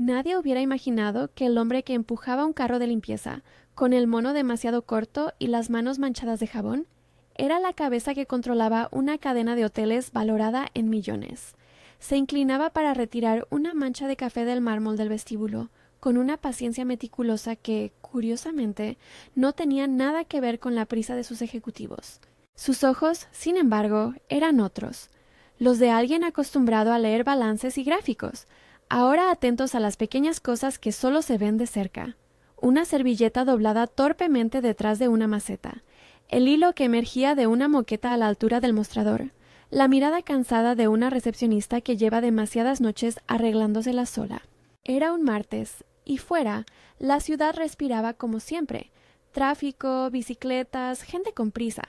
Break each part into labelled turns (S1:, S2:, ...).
S1: Nadie hubiera imaginado que el hombre que empujaba un carro de limpieza, con el mono demasiado corto y las manos manchadas de jabón, era la cabeza que controlaba una cadena de hoteles valorada en millones. Se inclinaba para retirar una mancha de café del mármol del vestíbulo, con una paciencia meticulosa que, curiosamente, no tenía nada que ver con la prisa de sus ejecutivos. Sus ojos, sin embargo, eran otros, los de alguien acostumbrado a leer balances y gráficos, ahora atentos a las pequeñas cosas que solo se ven de cerca. Una servilleta doblada torpemente detrás de una maceta, el hilo que emergía de una moqueta a la altura del mostrador, la mirada cansada de una recepcionista que lleva demasiadas noches arreglándosela sola. Era un martes, y fuera, la ciudad respiraba como siempre. Tráfico, bicicletas, gente con prisa.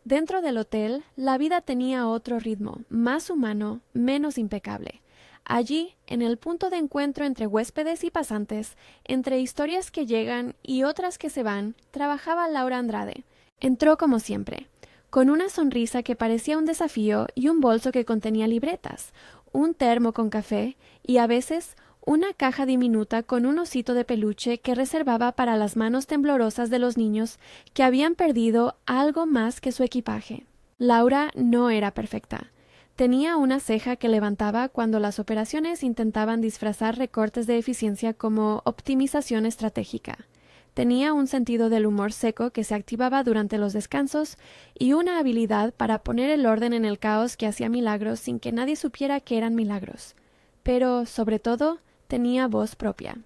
S1: Dentro del hotel, la vida tenía otro ritmo, más humano, menos impecable. Allí, en el punto de encuentro entre huéspedes y pasantes, entre historias que llegan y otras que se van, trabajaba Laura Andrade. Entró como siempre, con una sonrisa que parecía un desafío y un bolso que contenía libretas, un termo con café y, a veces, una caja diminuta con un osito de peluche que reservaba para las manos temblorosas de los niños que habían perdido algo más que su equipaje. Laura no era perfecta. Tenía una ceja que levantaba cuando las operaciones intentaban disfrazar recortes de eficiencia como optimización estratégica. Tenía un sentido del humor seco que se activaba durante los descansos y una habilidad para poner el orden en el caos que hacía milagros sin que nadie supiera que eran milagros. Pero, sobre todo, tenía voz propia.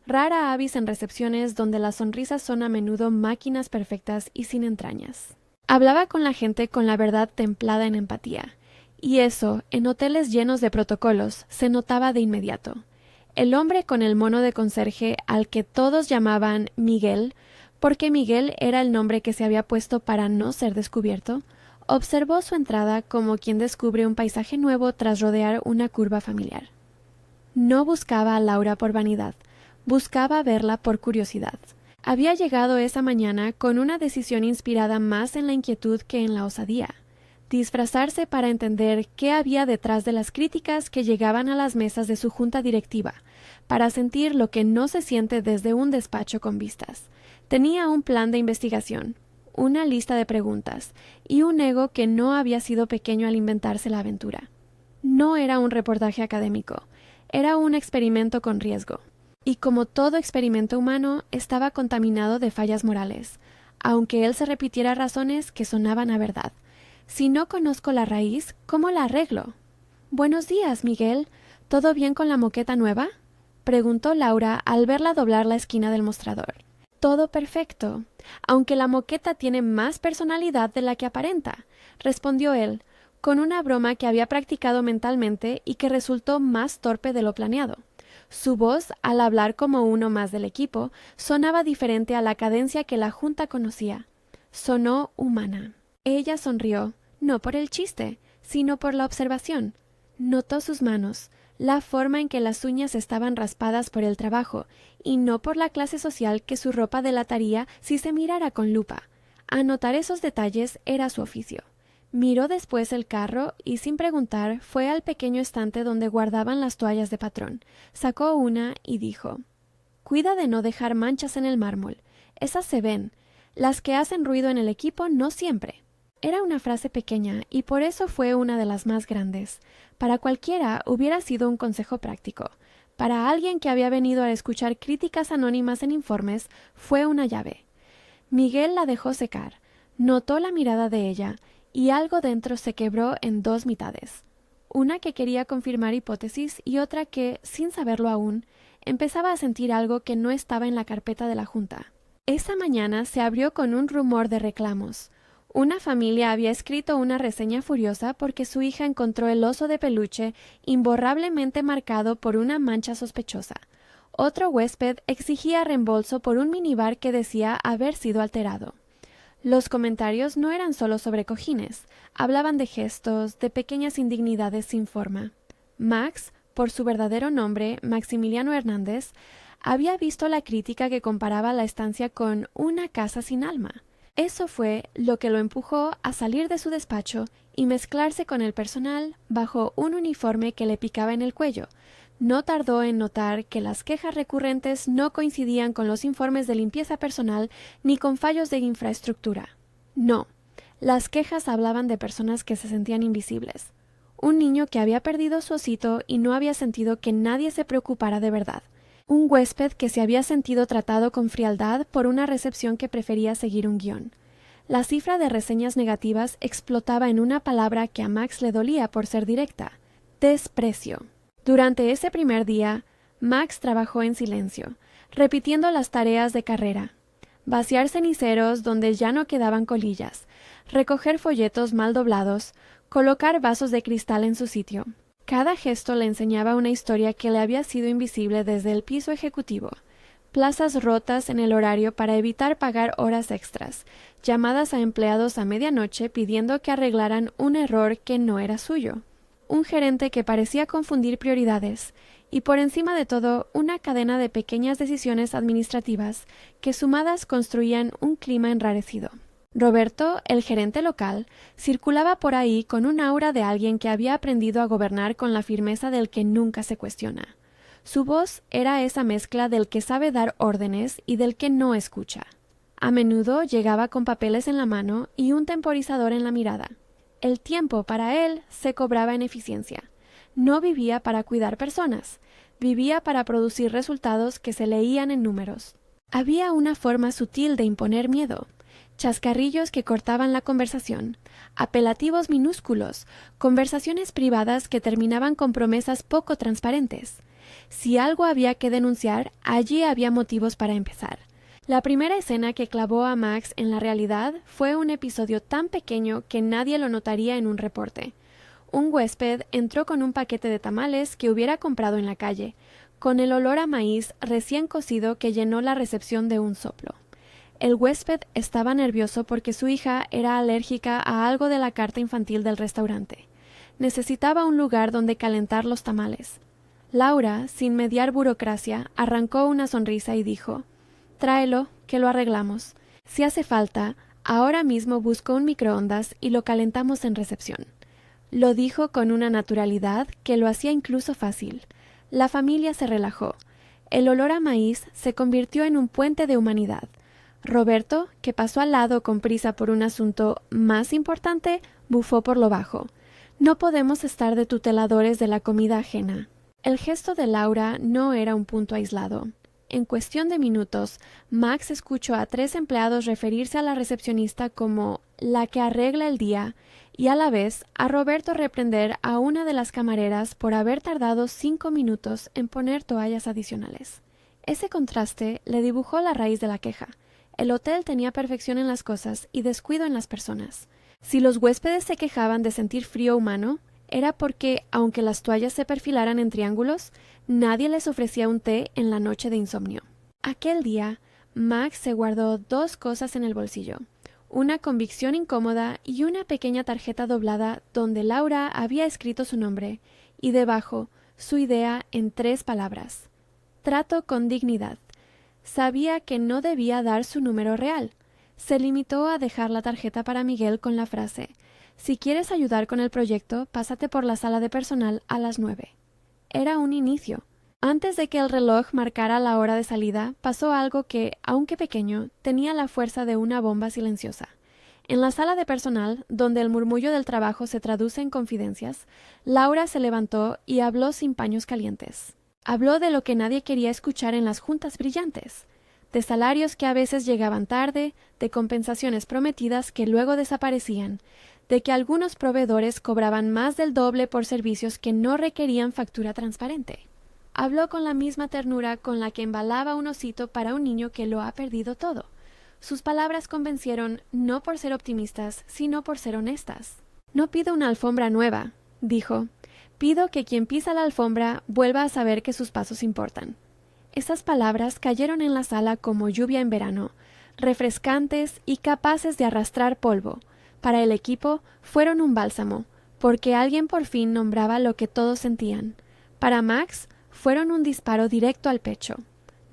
S1: Rara avis en recepciones donde las sonrisas son a menudo máquinas perfectas y sin entrañas. Hablaba con la gente con la verdad templada en empatía. Y eso, en hoteles llenos de protocolos, se notaba de inmediato. El hombre con el mono de conserje, al que todos llamaban Miguel, porque Miguel era el nombre que se había puesto para no ser descubierto, observó su entrada como quien descubre un paisaje nuevo tras rodear una curva familiar. No buscaba a Laura por vanidad, buscaba verla por curiosidad. Había llegado esa mañana con una decisión inspirada más en la inquietud que en la osadía. Disfrazarse para entender qué había detrás de las críticas que llegaban a las mesas de su junta directiva, para sentir lo que no se siente desde un despacho con vistas. Tenía un plan de investigación, una lista de preguntas y un ego que no había sido pequeño al inventarse la aventura. No era un reportaje académico, era un experimento con riesgo. Y como todo experimento humano, estaba contaminado de fallas morales, aunque él se repitiera razones que sonaban a verdad. Si no conozco la raíz, ¿cómo la arreglo? Buenos días, Miguel. ¿Todo bien con la moqueta nueva? Preguntó Laura al verla doblar la esquina del mostrador. Todo perfecto, aunque la moqueta tiene más personalidad de la que aparenta, respondió él, con una broma que había practicado mentalmente y que resultó más torpe de lo planeado. Su voz, al hablar como uno más del equipo, sonaba diferente a la cadencia que la junta conocía. Sonó humana. Ella sonrió, no por el chiste, sino por la observación. Notó sus manos, la forma en que las uñas estaban raspadas por el trabajo, y no por la clase social que su ropa delataría si se mirara con lupa. Anotar esos detalles era su oficio. Miró después el carro y, sin preguntar, fue al pequeño estante donde guardaban las toallas de patrón. Sacó una y dijo: «Cuida de no dejar manchas en el mármol. Esas se ven. Las que hacen ruido en el equipo no siempre». Era una frase pequeña y por eso fue una de las más grandes. Para cualquiera hubiera sido un consejo práctico. Para alguien que había venido a escuchar críticas anónimas en informes, fue una llave. Miguel la dejó secar. Notó la mirada de ella y algo dentro se quebró en dos mitades. Una que quería confirmar hipótesis y otra que, sin saberlo aún, empezaba a sentir algo que no estaba en la carpeta de la junta. Esa mañana se abrió con un rumor de reclamos. Una familia había escrito una reseña furiosa porque su hija encontró el oso de peluche imborrablemente marcado por una mancha sospechosa. Otro huésped exigía reembolso por un minibar que decía haber sido alterado. Los comentarios no eran solo sobre cojines, hablaban de gestos, de pequeñas indignidades sin forma. Max, por su verdadero nombre, Maximiliano Hernández, había visto la crítica que comparaba la estancia con una casa sin alma. Eso fue lo que lo empujó a salir de su despacho y mezclarse con el personal bajo un uniforme que le picaba en el cuello, No tardó en notar que las quejas recurrentes no coincidían con los informes de limpieza personal ni con fallos de infraestructura. No, las quejas hablaban de personas que se sentían invisibles. Un niño que había perdido su osito y no había sentido que nadie se preocupara de verdad. Un huésped que se había sentido tratado con frialdad por una recepción que prefería seguir un guión. La cifra de reseñas negativas explotaba en una palabra que a Max le dolía por ser directa: desprecio. Durante ese primer día, Max trabajó en silencio, repitiendo las tareas de carrera: vaciar ceniceros donde ya no quedaban colillas, recoger folletos mal doblados, colocar vasos de cristal en su sitio. Cada gesto le enseñaba una historia que le había sido invisible desde el piso ejecutivo. Plazas rotas en el horario para evitar pagar horas extras, llamadas a empleados a medianoche pidiendo que arreglaran un error que no era suyo, un gerente que parecía confundir prioridades, y por encima de todo una cadena de pequeñas decisiones administrativas que sumadas construían un clima enrarecido. Roberto, el gerente local, circulaba por ahí con un aura de alguien que había aprendido a gobernar con la firmeza del que nunca se cuestiona. Su voz era esa mezcla del que sabe dar órdenes y del que no escucha. A menudo llegaba con papeles en la mano y un temporizador en la mirada. El tiempo para él se cobraba en eficiencia. No vivía para cuidar personas, vivía para producir resultados que se leían en números. Había una forma sutil de imponer miedo. Chascarrillos que cortaban la conversación, apelativos minúsculos, conversaciones privadas que terminaban con promesas poco transparentes. Si algo había que denunciar, allí había motivos para empezar. La primera escena que clavó a Max en la realidad fue un episodio tan pequeño que nadie lo notaría en un reporte. Un huésped entró con un paquete de tamales que hubiera comprado en la calle, con el olor a maíz recién cocido que llenó la recepción de un soplo. El huésped estaba nervioso porque su hija era alérgica a algo de la carta infantil del restaurante. Necesitaba un lugar donde calentar los tamales. Laura, sin mediar burocracia, arrancó una sonrisa y dijo: «Tráelo, que lo arreglamos. Si hace falta, ahora mismo busco un microondas y lo calentamos en recepción». Lo dijo con una naturalidad que lo hacía incluso fácil. La familia se relajó. El olor a maíz se convirtió en un puente de humanidad. Roberto, que pasó al lado con prisa por un asunto más importante, bufó por lo bajo. «No podemos estar de tuteladores de la comida ajena». El gesto de Laura no era un punto aislado. En cuestión de minutos, Max escuchó a 3 empleados referirse a la recepcionista como la que arregla el día y a la vez a Roberto reprender a una de las camareras por haber tardado 5 minutos en poner toallas adicionales. Ese contraste le dibujó la raíz de la queja. El hotel tenía perfección en las cosas y descuido en las personas. Si los huéspedes se quejaban de sentir frío humano, era porque, aunque las toallas se perfilaran en triángulos, nadie les ofrecía un té en la noche de insomnio. Aquel día, Max se guardó 2 cosas en el bolsillo: una convicción incómoda y una pequeña tarjeta doblada donde Laura había escrito su nombre, y debajo su idea en 3 palabras: trato con dignidad. Sabía que no debía dar su número real. Se limitó a dejar la tarjeta para Miguel con la frase: «Si quieres ayudar con el proyecto, pásate por la sala de personal a las 9». Era un inicio. Antes de que el reloj marcara la hora de salida, pasó algo que, aunque pequeño, tenía la fuerza de una bomba silenciosa. En la sala de personal, donde el murmullo del trabajo se traduce en confidencias, Laura se levantó y habló sin paños calientes. Habló de lo que nadie quería escuchar en las juntas brillantes, de salarios que a veces llegaban tarde, de compensaciones prometidas que luego desaparecían, de que algunos proveedores cobraban más del doble por servicios que no requerían factura transparente. Habló con la misma ternura con la que embalaba un osito para un niño que lo ha perdido todo. Sus palabras convencieron no por ser optimistas, sino por ser honestas. «No pido una alfombra nueva», dijo. «Pido que quien pisa la alfombra vuelva a saber que sus pasos importan». Esas palabras cayeron en la sala como lluvia en verano, refrescantes y capaces de arrastrar polvo. Para el equipo fueron un bálsamo, porque alguien por fin nombraba lo que todos sentían. Para Max fueron un disparo directo al pecho.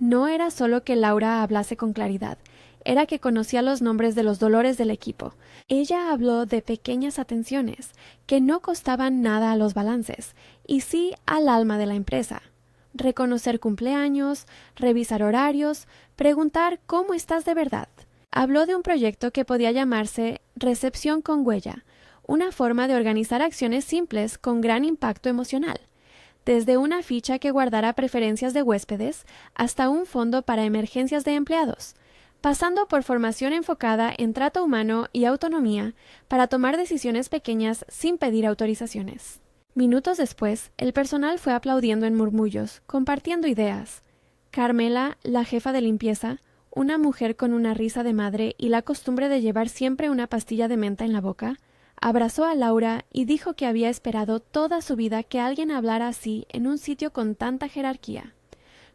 S1: No era solo que Laura hablase con claridad, era que conocía los nombres de los dolores del equipo. Ella habló de pequeñas atenciones, que no costaban nada a los balances, y sí al alma de la empresa. reconocer cumpleaños, revisar horarios, preguntar cómo estás de verdad. Habló de un proyecto que podía llamarse Recepción con Huella, una forma de organizar acciones simples con gran impacto emocional, desde una ficha que guardara preferencias de huéspedes hasta un fondo para emergencias de empleados, pasando por formación enfocada en trato humano y autonomía para tomar decisiones pequeñas sin pedir autorizaciones. Minutos después, el personal fue aplaudiendo en murmullos, compartiendo ideas. Carmela, la jefa de limpieza, una mujer con una risa de madre y la costumbre de llevar siempre una pastilla de menta en la boca, abrazó a Laura y dijo que había esperado toda su vida que alguien hablara así en un sitio con tanta jerarquía.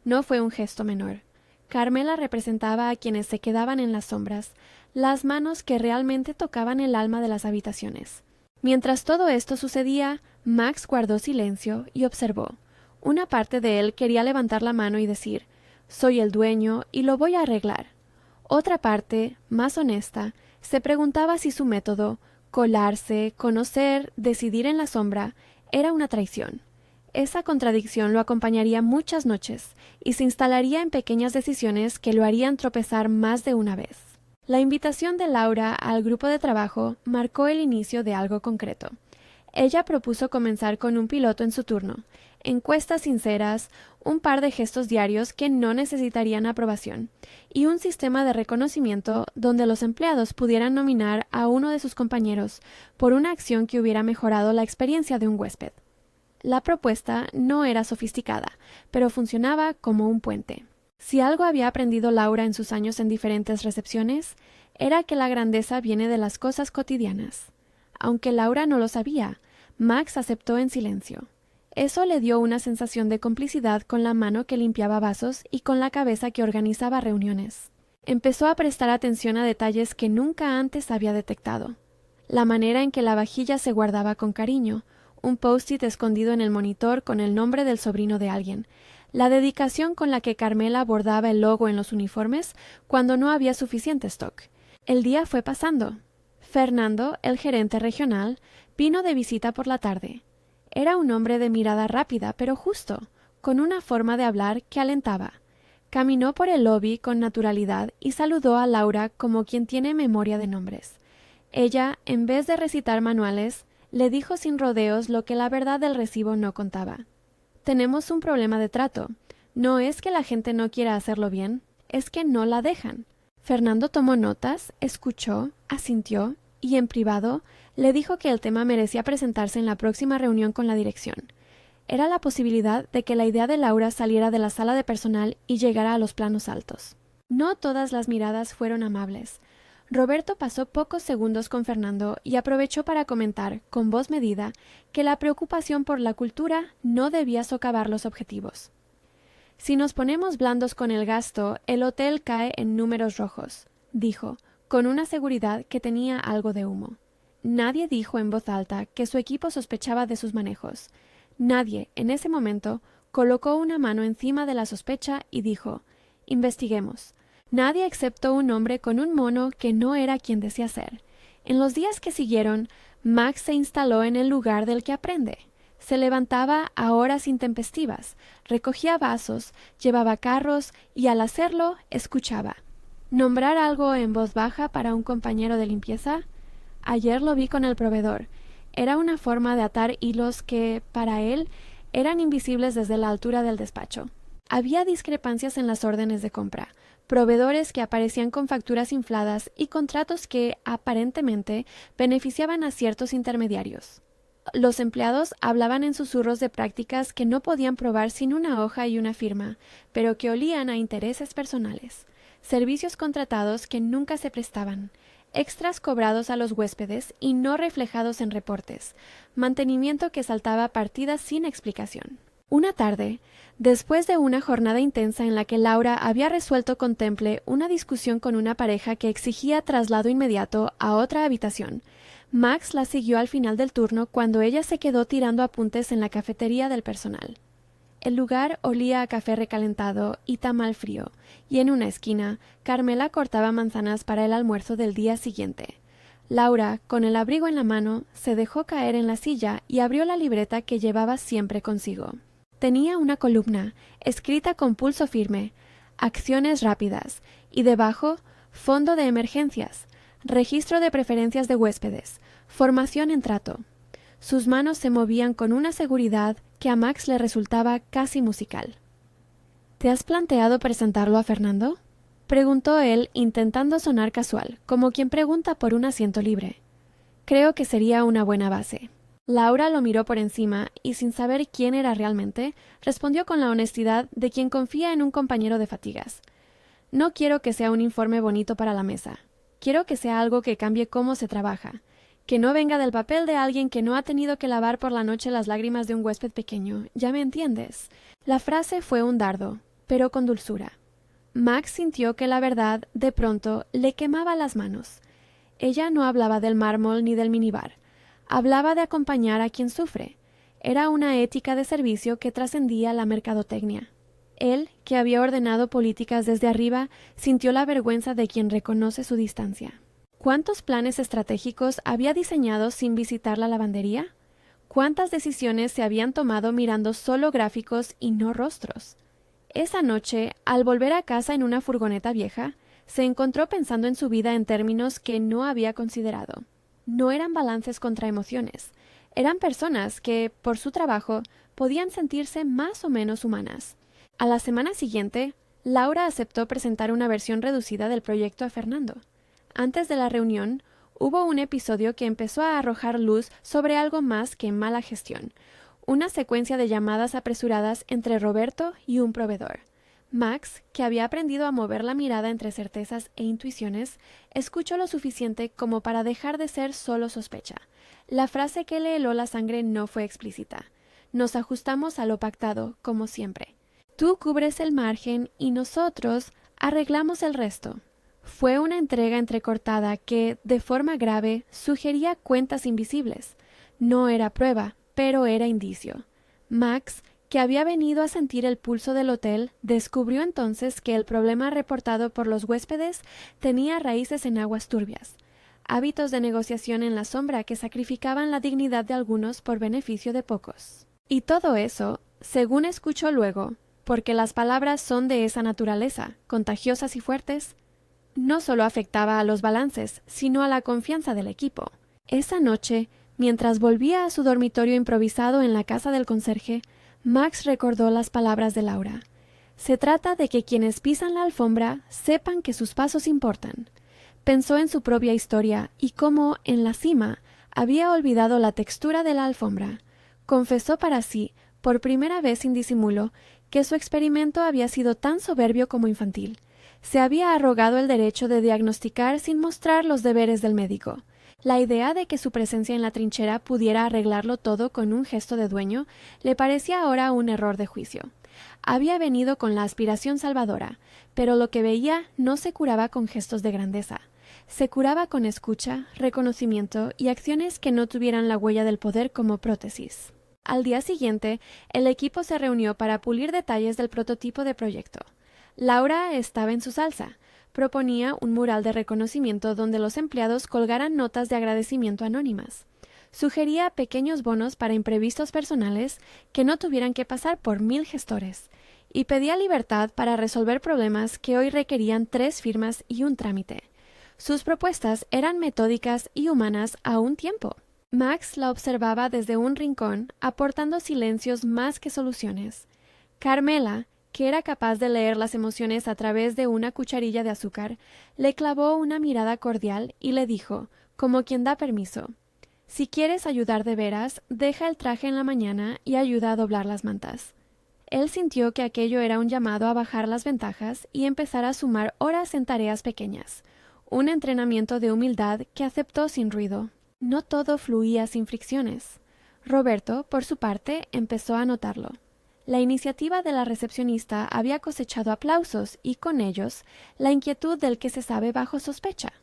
S1: No fue un gesto menor. Carmela representaba a quienes se quedaban en las sombras, las manos que realmente tocaban el alma de las habitaciones. Mientras todo esto sucedía, Max guardó silencio y observó. Una parte de él quería levantar la mano y decir: «Soy el dueño y lo voy a arreglar». Otra parte, más honesta, se preguntaba si su método, colarse, conocer, decidir en la sombra, era una traición. Esa contradicción lo acompañaría muchas noches y se instalaría en pequeñas decisiones que lo harían tropezar más de una vez. La invitación de Laura al grupo de trabajo marcó el inicio de algo concreto. Ella propuso comenzar con un piloto en su turno, encuestas sinceras, un par de gestos diarios que no necesitarían aprobación, y un sistema de reconocimiento donde los empleados pudieran nominar a uno de sus compañeros por una acción que hubiera mejorado la experiencia de un huésped. La propuesta no era sofisticada, pero funcionaba como un puente. Si algo había aprendido Laura en sus años en diferentes recepciones, era que la grandeza viene de las cosas cotidianas. Aunque Laura no lo sabía, Max aceptó en silencio. Eso le dio una sensación de complicidad con la mano que limpiaba vasos y con la cabeza que organizaba reuniones. Empezó a prestar atención a detalles que nunca antes había detectado. La manera en que la vajilla se guardaba con cariño, un post-it escondido en el monitor con el nombre del sobrino de alguien, la dedicación con la que Carmela bordaba el logo en los uniformes cuando no había suficiente stock. El día fue pasando. Fernando, el gerente regional, vino de visita por la tarde. Era un hombre de mirada rápida pero justo, con una forma de hablar que alentaba. Caminó por el lobby con naturalidad y saludó a Laura como quien tiene memoria de nombres. Ella, en vez de recitar manuales, le dijo sin rodeos lo que la verdad del recibo no contaba. «Tenemos un problema de trato. No es que la gente no quiera hacerlo bien, es que no la dejan». Fernando tomó notas, escuchó, asintió y, en privado, le dijo que el tema merecía presentarse en la próxima reunión con la dirección. Era la posibilidad de que la idea de Laura saliera de la sala de personal y llegara a los planos altos. No todas las miradas fueron amables. Roberto pasó pocos segundos con Fernando y aprovechó para comentar, con voz medida, que la preocupación por la cultura no debía socavar los objetivos. «Si nos ponemos blandos con el gasto, el hotel cae en números rojos», dijo, con una seguridad que tenía algo de humo. Nadie dijo en voz alta que su equipo sospechaba de sus manejos. Nadie, en ese momento, colocó una mano encima de la sospecha y dijo: «Investiguemos». Nadie excepto un hombre con un mono que no era quien decía ser. En los días que siguieron, Max se instaló en el lugar del que aprende. Se levantaba a horas intempestivas, recogía vasos, llevaba carros y al hacerlo escuchaba. Nombrar algo en voz baja para un compañero de limpieza. Ayer lo vi con el proveedor. Era una forma de atar hilos que, para él, eran invisibles desde la altura del despacho. Había discrepancias en las órdenes de compra, proveedores que aparecían con facturas infladas y contratos que, aparentemente, beneficiaban a ciertos intermediarios. Los empleados hablaban en susurros de prácticas que no podían probar sin una hoja y una firma, pero que olían a intereses personales. Servicios contratados que nunca se prestaban, extras cobrados a los huéspedes y no reflejados en reportes, mantenimiento que saltaba partidas sin explicación. Una tarde, después de una jornada intensa en la que Laura había resuelto con temple una discusión con una pareja que exigía traslado inmediato a otra habitación, Max la siguió al final del turno cuando ella se quedó tirando apuntes en la cafetería del personal. El lugar olía a café recalentado y tamal frío, y en una esquina, Carmela cortaba manzanas para el almuerzo del día siguiente. Laura, con el abrigo en la mano, se dejó caer en la silla y abrió la libreta que llevaba siempre consigo. tenía una columna, escrita con pulso firme, acciones rápidas, y debajo, fondo de emergencias, registro de preferencias de huéspedes, formación en trato. Sus manos se movían con una seguridad que a Max le resultaba casi musical. ¿Te has planteado presentarlo a Fernando?, preguntó él, intentando sonar casual, como quien pregunta por un asiento libre. Creo que sería una buena base. Laura lo miró por encima y, sin saber quién era realmente, respondió con la honestidad de quien confía en un compañero de fatigas. No quiero que sea un informe bonito para la mesa. Quiero que sea algo que cambie cómo se trabaja. Que no venga del papel de alguien que no ha tenido que lavar por la noche las lágrimas de un huésped pequeño. ¿Ya me entiendes? La frase fue un dardo, pero con dulzura. Max sintió que la verdad, de pronto, le quemaba las manos. Ella no hablaba del mármol ni del minibar. Hablaba de acompañar a quien sufre. Era una ética de servicio que trascendía la mercadotecnia. Él, que había ordenado políticas desde arriba, sintió la vergüenza de quien reconoce su distancia. ¿Cuántos planes estratégicos había diseñado sin visitar la lavandería? ¿Cuántas decisiones se habían tomado mirando solo gráficos y no rostros? Esa noche, al volver a casa en una furgoneta vieja, se encontró pensando en su vida en términos que no había considerado. No eran balances contra emociones, eran personas que, por su trabajo, podían sentirse más o menos humanas. A la semana siguiente, Laura aceptó presentar una versión reducida del proyecto a Fernando. Antes de la reunión, hubo un episodio que empezó a arrojar luz sobre algo más que mala gestión. Una secuencia de llamadas apresuradas entre Roberto y un proveedor. Max, que había aprendido a mover la mirada entre certezas e intuiciones, escuchó lo suficiente como para dejar de ser solo sospecha. La frase que le heló la sangre no fue explícita. Nos ajustamos a lo pactado, como siempre. Tú cubres el margen y nosotros arreglamos el resto. Fue una entrega entrecortada que, de forma grave, sugería cuentas invisibles. No era prueba, pero era indicio. Max, que había venido a sentir el pulso del hotel, descubrió entonces que el problema reportado por los huéspedes tenía raíces en aguas turbias, hábitos de negociación en la sombra que sacrificaban la dignidad de algunos por beneficio de pocos. Y todo eso, según escuchó luego, porque las palabras son de esa naturaleza, contagiosas y fuertes, no solo afectaba a los balances, sino a la confianza del equipo. Esa noche, mientras volvía a su dormitorio improvisado en la casa del conserje, Max recordó las palabras de Laura. Se trata de que quienes pisan la alfombra sepan que sus pasos importan. Pensó en su propia historia y cómo, en la cima, había olvidado la textura de la alfombra. Confesó para sí, por primera vez sin disimulo, que su experimento había sido tan soberbio como infantil. Se había arrogado el derecho de diagnosticar sin mostrar los deberes del médico. La idea de que su presencia en la trinchera pudiera arreglarlo todo con un gesto de dueño le parecía ahora un error de juicio. Había venido con la aspiración salvadora, pero lo que veía no se curaba con gestos de grandeza. Se curaba con escucha, reconocimiento y acciones que no tuvieran la huella del poder como prótesis. Al día siguiente, el equipo se reunió para pulir detalles del prototipo de proyecto. Laura estaba en su salsa. Proponía un mural de reconocimiento donde los empleados colgaran notas de agradecimiento anónimas. Sugería pequeños bonos para imprevistos personales que no tuvieran que pasar por 1000 gestores, y pedía libertad para resolver problemas que hoy requerían 3 firmas y un trámite. Sus propuestas eran metódicas y humanas a un tiempo. Max la observaba desde un rincón, aportando silencios más que soluciones. Carmela, que era capaz de leer las emociones a través de una cucharilla de azúcar, le clavó una mirada cordial y le dijo, como quien da permiso: si quieres ayudar de veras, deja el traje en la mañana y ayuda a doblar las mantas. Él sintió que aquello era un llamado a bajar las ventajas y empezar a sumar horas en tareas pequeñas, un entrenamiento de humildad que aceptó sin ruido. No todo fluía sin fricciones. Roberto, por su parte, empezó a notarlo. La iniciativa de la recepcionista había cosechado aplausos y, con ellos, la inquietud del que se sabe bajo sospecha.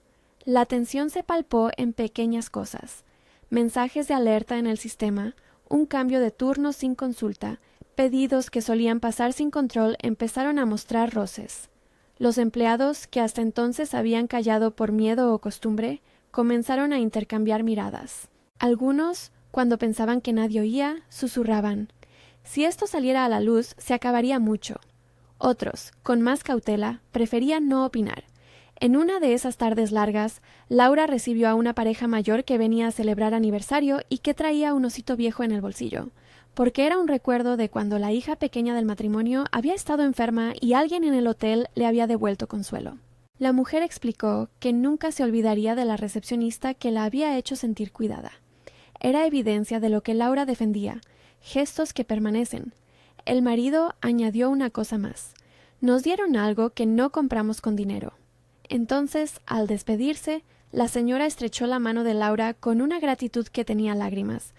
S1: La tensión se palpó en pequeñas cosas: mensajes de alerta en el sistema, un cambio de turno sin consulta, pedidos que solían pasar sin control empezaron a mostrar roces. Los empleados, que hasta entonces habían callado por miedo o costumbre, comenzaron a intercambiar miradas. Algunos, cuando pensaban que nadie oía, susurraban: Si esto saliera a la luz, se acabaría mucho. Otros, con más cautela, preferían no opinar. En una de esas tardes largas, Laura recibió a una pareja mayor que venía a celebrar aniversario y que traía un osito viejo en el bolsillo, porque era un recuerdo de cuando la hija pequeña del matrimonio había estado enferma y alguien en el hotel le había devuelto consuelo. La mujer explicó que nunca se olvidaría de la recepcionista que la había hecho sentir cuidada. Era evidencia de lo que Laura defendía, gestos que permanecen. El marido añadió una cosa más. Nos dieron algo que no compramos con dinero. Entonces, al despedirse, la señora estrechó la mano de Laura con una gratitud que tenía lágrimas.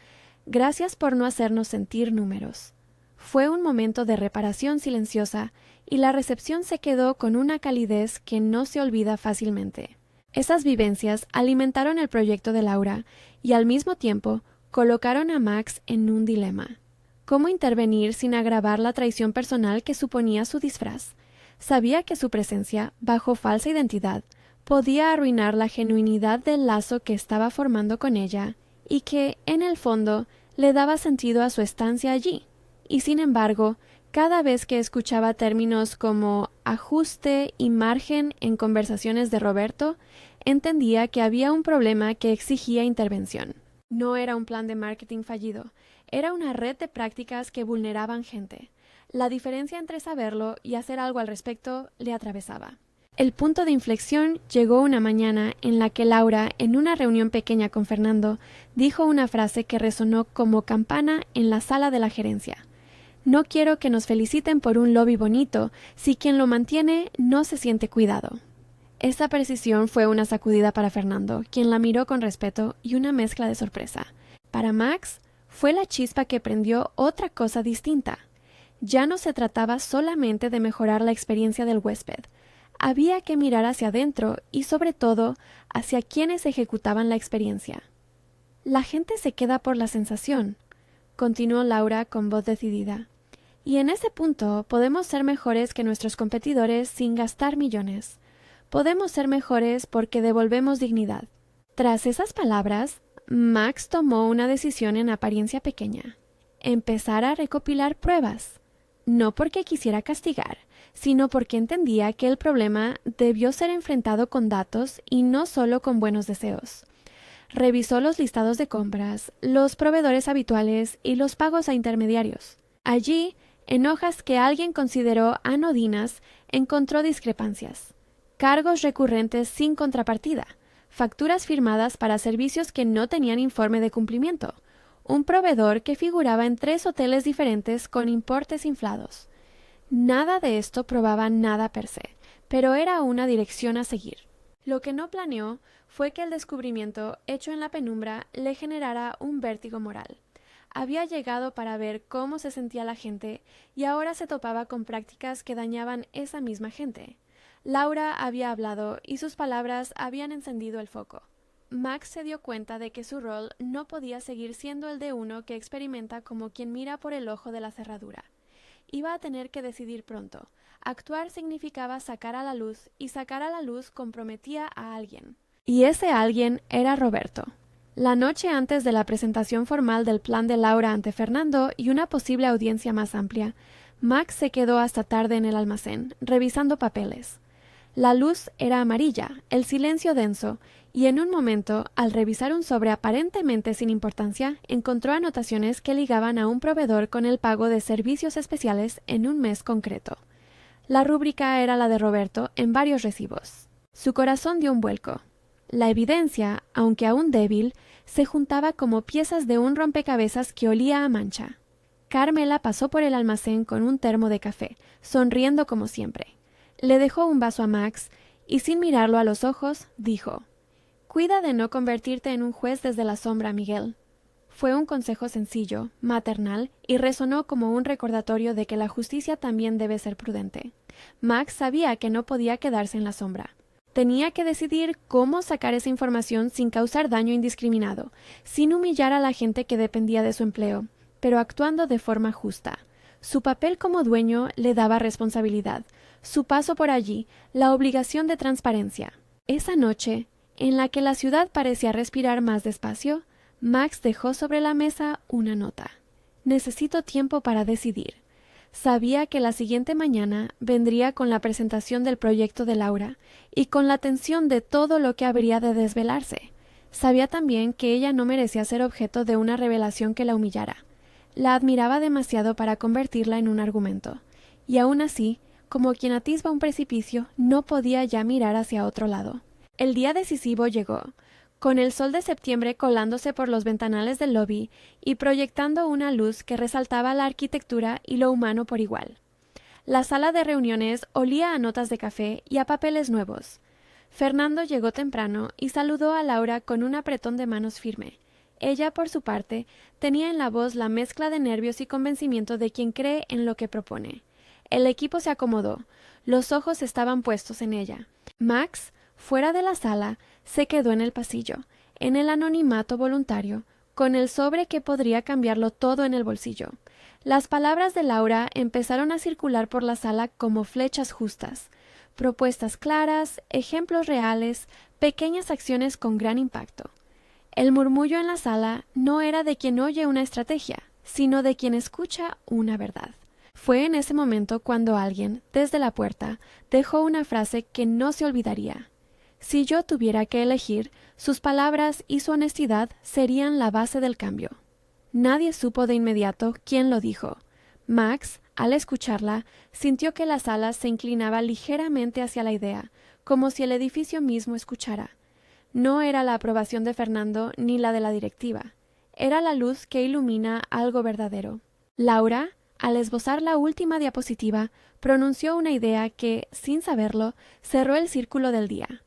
S1: Gracias por no hacernos sentir números. Fue un momento de reparación silenciosa y la recepción se quedó con una calidez que no se olvida fácilmente. Esas vivencias alimentaron el proyecto de Laura y al mismo tiempo colocaron a Max en un dilema. ¿Cómo intervenir sin agravar la traición personal que suponía su disfraz? Sabía que su presencia, bajo falsa identidad, podía arruinar la genuinidad del lazo que estaba formando con ella y que, en el fondo, le daba sentido a su estancia allí. Y sin embargo, cada vez que escuchaba términos como ajuste y margen en conversaciones de Roberto, entendía que había un problema que exigía intervención. No era un plan de marketing fallido, era una red de prácticas que vulneraban gente. La diferencia entre saberlo y hacer algo al respecto le atravesaba. El punto de inflexión llegó una mañana en la que Laura, en una reunión pequeña con Fernando, dijo una frase que resonó como campana en la sala de la gerencia. No quiero que nos feliciten por un lobby bonito si quien lo mantiene no se siente cuidado. Esa precisión fue una sacudida para Fernando, quien la miró con respeto y una mezcla de sorpresa. Para Max, fue la chispa que prendió otra cosa distinta. Ya no se trataba solamente de mejorar la experiencia del huésped. Había que mirar hacia adentro y, sobre todo, hacia quienes ejecutaban la experiencia. La gente se queda por la sensación, continuó Laura con voz decidida. Y en ese punto podemos ser mejores que nuestros competidores sin gastar millones. Podemos ser mejores porque devolvemos dignidad. Tras esas palabras, Max tomó una decisión en apariencia pequeña. Empezar a recopilar pruebas. No porque quisiera castigar, sino porque entendía que el problema debió ser enfrentado con datos y no solo con buenos deseos. Revisó los listados de compras, los proveedores habituales y los pagos a intermediarios. Allí, en hojas que alguien consideró anodinas, encontró discrepancias. Cargos recurrentes sin contrapartida, facturas firmadas para servicios que no tenían informe de cumplimiento, un proveedor que figuraba en 3 hoteles diferentes con importes inflados. Nada de esto probaba nada per se, pero era una dirección a seguir. Lo que no planeó fue que el descubrimiento hecho en la penumbra le generara un vértigo moral. Había llegado para ver cómo se sentía la gente y ahora se topaba con prácticas que dañaban esa misma gente. Laura había hablado y sus palabras habían encendido el foco. Max se dio cuenta de que su rol no podía seguir siendo el de uno que experimenta como quien mira por el ojo de la cerradura. Iba a tener que decidir pronto. Actuar significaba sacar a la luz, y sacar a la luz comprometía a alguien. Y ese alguien era Roberto. La noche antes de la presentación formal del plan de Laura ante Fernando y una posible audiencia más amplia, Max se quedó hasta tarde en el almacén, revisando papeles. La luz era amarilla, el silencio denso, y en un momento, al revisar un sobre aparentemente sin importancia, encontró anotaciones que ligaban a un proveedor con el pago de servicios especiales en un mes concreto. La rúbrica era la de Roberto en varios recibos. Su corazón dio un vuelco. La evidencia, aunque aún débil, se juntaba como piezas de un rompecabezas que olía a mancha. Carmela pasó por el almacén con un termo de café, sonriendo como siempre. Le dejó un vaso a Max y, sin mirarlo a los ojos, dijo: «Cuida de no convertirte en un juez desde la sombra, Miguel». Fue un consejo sencillo, maternal, y resonó como un recordatorio de que la justicia también debe ser prudente. Max sabía que no podía quedarse en la sombra. Tenía que decidir cómo sacar esa información sin causar daño indiscriminado, sin humillar a la gente que dependía de su empleo, pero actuando de forma justa. Su papel como dueño le daba responsabilidad, su paso por allí, la obligación de transparencia. Esa noche, en la que la ciudad parecía respirar más despacio, Max dejó sobre la mesa una nota. Necesito tiempo para decidir. Sabía que la siguiente mañana vendría con la presentación del proyecto de Laura y con la tensión de todo lo que habría de desvelarse. Sabía también que ella no merecía ser objeto de una revelación que la humillara. La admiraba demasiado para convertirla en un argumento, y aún así, como quien atisba un precipicio, no podía ya mirar hacia otro lado. El día decisivo llegó, con el sol de septiembre colándose por los ventanales del lobby y proyectando una luz que resaltaba la arquitectura y lo humano por igual. La sala de reuniones olía a notas de café y a papeles nuevos. Fernando llegó temprano y saludó a Laura con un apretón de manos firme. Ella, por su parte, tenía en la voz la mezcla de nervios y convencimiento de quien cree en lo que propone. El equipo se acomodó. Los ojos estaban puestos en ella. Max, fuera de la sala, se quedó en el pasillo, en el anonimato voluntario, con el sobre que podría cambiarlo todo en el bolsillo. Las palabras de Laura empezaron a circular por la sala como flechas justas. Propuestas claras, ejemplos reales, pequeñas acciones con gran impacto. El murmullo en la sala no era de quien oye una estrategia, sino de quien escucha una verdad. Fue en ese momento cuando alguien, desde la puerta, dejó una frase que no se olvidaría. Si yo tuviera que elegir, sus palabras y su honestidad serían la base del cambio. Nadie supo de inmediato quién lo dijo. Max, al escucharla, sintió que la sala se inclinaba ligeramente hacia la idea, como si el edificio mismo escuchara. No era la aprobación de Fernando ni la de la directiva. Era la luz que ilumina algo verdadero. Laura, al esbozar la última diapositiva, pronunció una idea que, sin saberlo, cerró el círculo del día.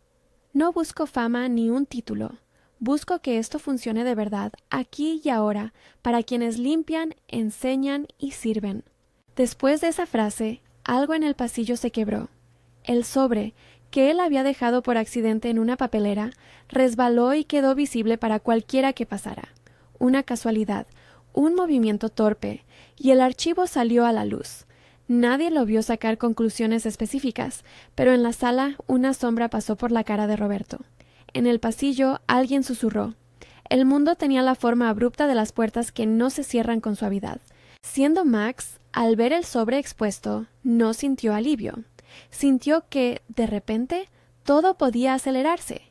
S1: No busco fama ni un título. Busco que esto funcione de verdad, aquí y ahora, para quienes limpian, enseñan y sirven. Después de esa frase, algo en el pasillo se quebró. El sobre, que él había dejado por accidente en una papelera, resbaló y quedó visible para cualquiera que pasara. Una casualidad, un movimiento torpe, y el archivo salió a la luz. Nadie lo vio sacar conclusiones específicas, pero en la sala una sombra pasó por la cara de Roberto. En el pasillo alguien susurró. El mundo tenía la forma abrupta de las puertas que no se cierran con suavidad. Siendo Max, al ver el sobre expuesto, no sintió alivio. Sintió que, de repente, todo podía acelerarse.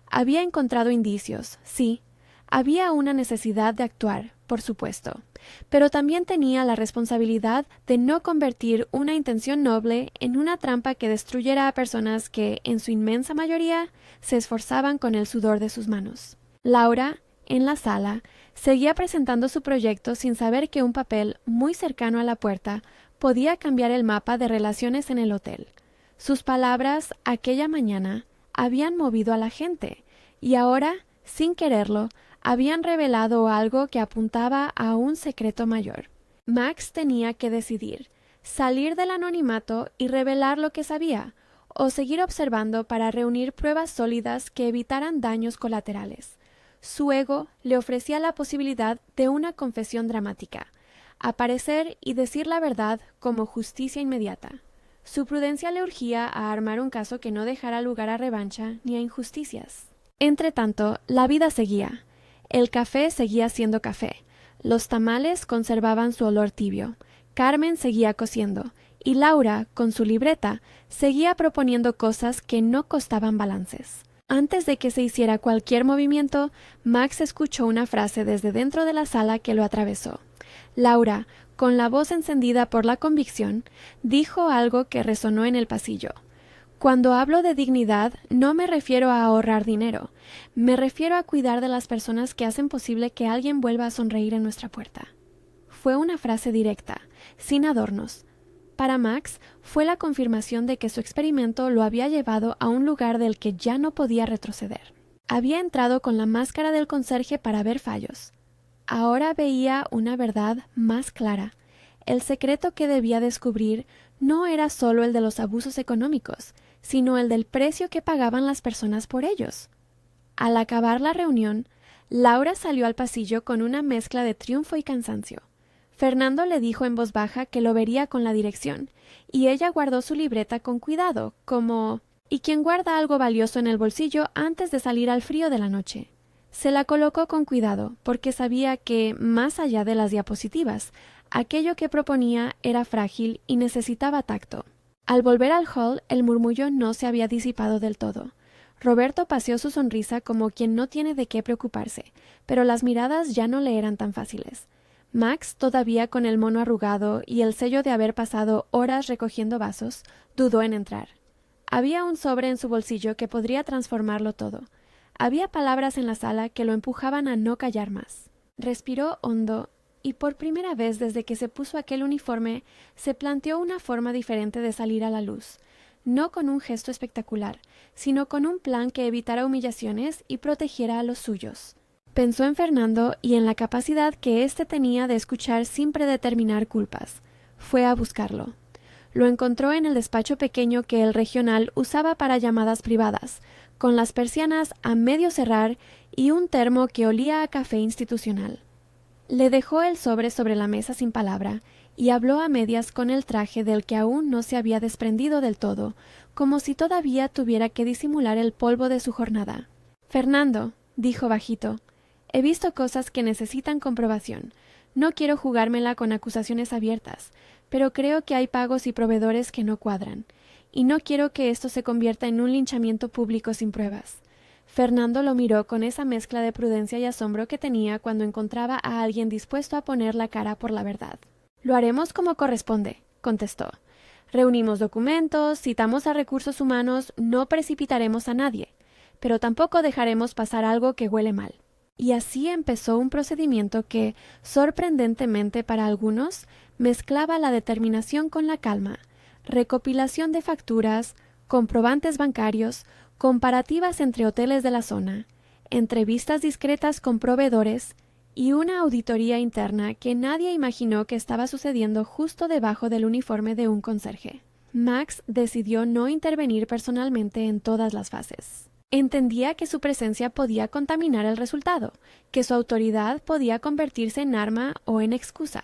S1: Había encontrado indicios, sí. Había una necesidad de actuar, por supuesto, pero también tenía la responsabilidad de no convertir una intención noble en una trampa que destruyera a personas que, en su inmensa mayoría, se esforzaban con el sudor de sus manos. Laura, en la sala, seguía presentando su proyecto sin saber que un papel muy cercano a la puerta podía cambiar el mapa de relaciones en el hotel. Sus palabras, aquella mañana, habían movido a la gente, y ahora, sin quererlo, habían revelado algo que apuntaba a un secreto mayor. Max tenía que decidir, salir del anonimato y revelar lo que sabía, o seguir observando para reunir pruebas sólidas que evitaran daños colaterales. Su ego le ofrecía la posibilidad de una confesión dramática, aparecer y decir la verdad como justicia inmediata. Su prudencia le urgía a armar un caso que no dejara lugar a revancha ni a injusticias. Entretanto, la vida seguía. El café seguía siendo café. Los tamales conservaban su olor tibio. Carmen seguía cosiendo. Y Laura, con su libreta, seguía proponiendo cosas que no costaban balances. Antes de que se hiciera cualquier movimiento, Max escuchó una frase desde dentro de la sala que lo atravesó. Laura, con la voz encendida por la convicción, dijo algo que resonó en el pasillo. Cuando hablo de dignidad, no me refiero a ahorrar dinero. Me refiero a cuidar de las personas que hacen posible que alguien vuelva a sonreír en nuestra puerta. Fue una frase directa, sin adornos. Para Max, fue la confirmación de que su experimento lo había llevado a un lugar del que ya no podía retroceder. Había entrado con la máscara del conserje para ver fallos. Ahora veía una verdad más clara. El secreto que debía descubrir no era solo el de los abusos económicos, sino el del precio que pagaban las personas por ellos. Al acabar la reunión, Laura salió al pasillo con una mezcla de triunfo y cansancio. Fernando le dijo en voz baja que lo vería con la dirección, y ella guardó su libreta con cuidado, como «y quien guarda algo valioso en el bolsillo antes de salir al frío de la noche». Se la colocó con cuidado, porque sabía que, más allá de las diapositivas, aquello que proponía era frágil y necesitaba tacto. Al volver al hall, el murmullo no se había disipado del todo. Roberto paseó su sonrisa como quien no tiene de qué preocuparse, pero las miradas ya no le eran tan fáciles. Max, todavía con el mono arrugado y el sello de haber pasado horas recogiendo vasos, dudó en entrar. Había un sobre en su bolsillo que podría transformarlo todo. Había palabras en la sala que lo empujaban a no callar más. Respiró hondo y por primera vez desde que se puso aquel uniforme se planteó una forma diferente de salir a la luz, no con un gesto espectacular, sino con un plan que evitara humillaciones y protegiera a los suyos. Pensó en Fernando y en la capacidad que éste tenía de escuchar sin predeterminar culpas. Fue a buscarlo. Lo encontró en el despacho pequeño que el regional usaba para llamadas privadas, con las persianas a medio cerrar y un termo que olía a café institucional. Le dejó el sobre la mesa sin palabra y habló a medias con el traje del que aún no se había desprendido del todo, como si todavía tuviera que disimular el polvo de su jornada. «Fernando», dijo bajito, «he visto cosas que necesitan comprobación. No quiero jugármela con acusaciones abiertas, pero creo que hay pagos y proveedores que no cuadran, y no quiero que esto se convierta en un linchamiento público sin pruebas». Fernando lo miró con esa mezcla de prudencia y asombro que tenía cuando encontraba a alguien dispuesto a poner la cara por la verdad. «Lo haremos como corresponde», contestó. «Reunimos documentos, citamos a recursos humanos, no precipitaremos a nadie, pero tampoco dejaremos pasar algo que huele mal». Y así empezó un procedimiento que, sorprendentemente para algunos, mezclaba la determinación con la calma, recopilación de facturas, comprobantes bancarios, comparativas entre hoteles de la zona, entrevistas discretas con proveedores y una auditoría interna que nadie imaginó que estaba sucediendo justo debajo del uniforme de un conserje. Max decidió no intervenir personalmente en todas las fases. Entendía que su presencia podía contaminar el resultado, que su autoridad podía convertirse en arma o en excusa.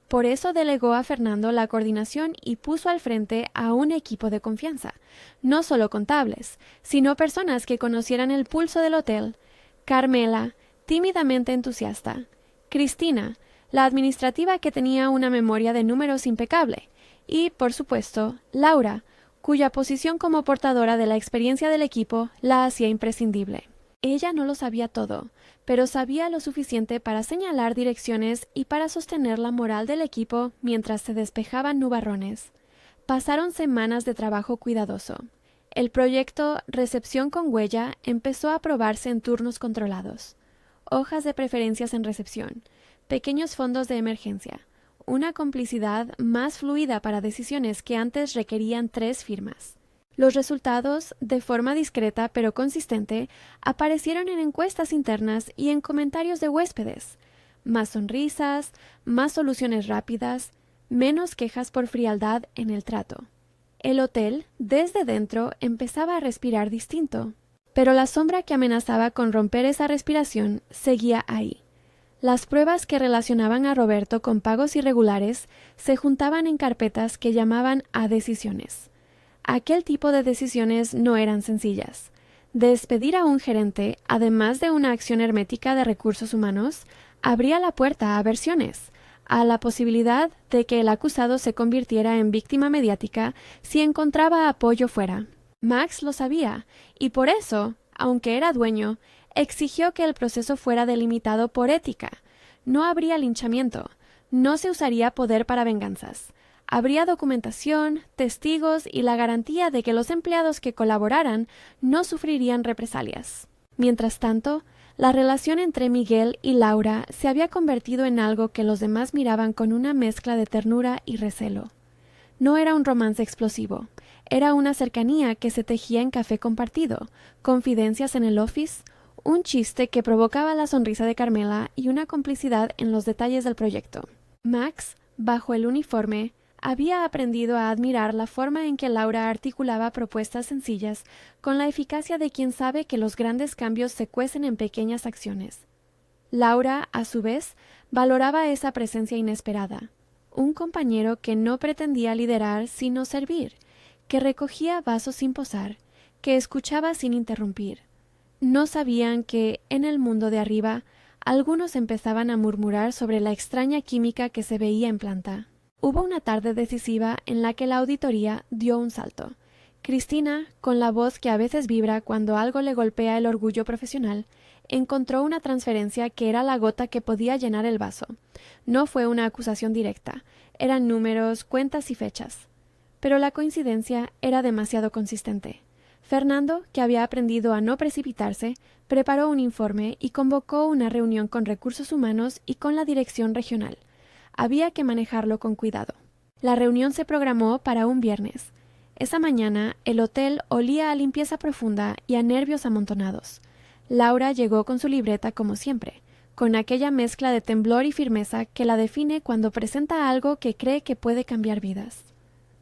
S1: Por eso delegó a Fernando la coordinación y puso al frente a un equipo de confianza, no solo contables, sino personas que conocieran el pulso del hotel. Carmela, tímidamente entusiasta; Cristina, la administrativa que tenía una memoria de números impecable; y, por supuesto, Laura, cuya posición como portadora de la experiencia del equipo la hacía imprescindible. Ella no lo sabía todo, pero sabía lo suficiente para señalar direcciones y para sostener la moral del equipo mientras se despejaban nubarrones. Pasaron semanas de trabajo cuidadoso. El proyecto Recepción con Huella empezó a aprobarse en turnos controlados. Hojas de preferencias en recepción, pequeños fondos de emergencia, una complicidad más fluida para decisiones que antes requerían 3 firmas. Los resultados, de forma discreta pero consistente, aparecieron en encuestas internas y en comentarios de huéspedes. Más sonrisas, más soluciones rápidas, menos quejas por frialdad en el trato. El hotel, desde dentro, empezaba a respirar distinto. Pero la sombra que amenazaba con romper esa respiración seguía ahí. Las pruebas que relacionaban a Roberto con pagos irregulares se juntaban en carpetas que llamaban a decisiones. Aquel tipo de decisiones no eran sencillas. Despedir a un gerente, además de una acción hermética de recursos humanos, abría la puerta a versiones, a la posibilidad de que el acusado se convirtiera en víctima mediática si encontraba apoyo fuera. Max lo sabía, y por eso, aunque era dueño, exigió que el proceso fuera delimitado por ética. No habría linchamiento, no se usaría poder para venganzas. Habría documentación, testigos y la garantía de que los empleados que colaboraran no sufrirían represalias. Mientras tanto, la relación entre Miguel y Laura se había convertido en algo que los demás miraban con una mezcla de ternura y recelo. No era un romance explosivo, era una cercanía que se tejía en café compartido, confidencias en el office, un chiste que provocaba la sonrisa de Carmela y una complicidad en los detalles del proyecto. Max, bajo el uniforme, había aprendido a admirar la forma en que Laura articulaba propuestas sencillas con la eficacia de quien sabe que los grandes cambios se cuecen en pequeñas acciones. Laura, a su vez, valoraba esa presencia inesperada. Un compañero que no pretendía liderar sino servir, que recogía vasos sin posar, que escuchaba sin interrumpir. No sabían que, en el mundo de arriba, algunos empezaban a murmurar sobre la extraña química que se veía en planta. Hubo una tarde decisiva en la que la auditoría dio un salto. Cristina, con la voz que a veces vibra cuando algo le golpea el orgullo profesional, encontró una transferencia que era la gota que podía llenar el vaso. No fue una acusación directa, eran números, cuentas y fechas. Pero la coincidencia era demasiado consistente. Fernando, que había aprendido a no precipitarse, preparó un informe y convocó una reunión con recursos humanos y con la dirección regional. Había que manejarlo con cuidado. La reunión se programó para un viernes. Esa mañana el hotel olía a limpieza profunda y a nervios amontonados. Laura llegó con su libreta como siempre, con aquella mezcla de temblor y firmeza que la define cuando presenta algo que cree que puede cambiar vidas.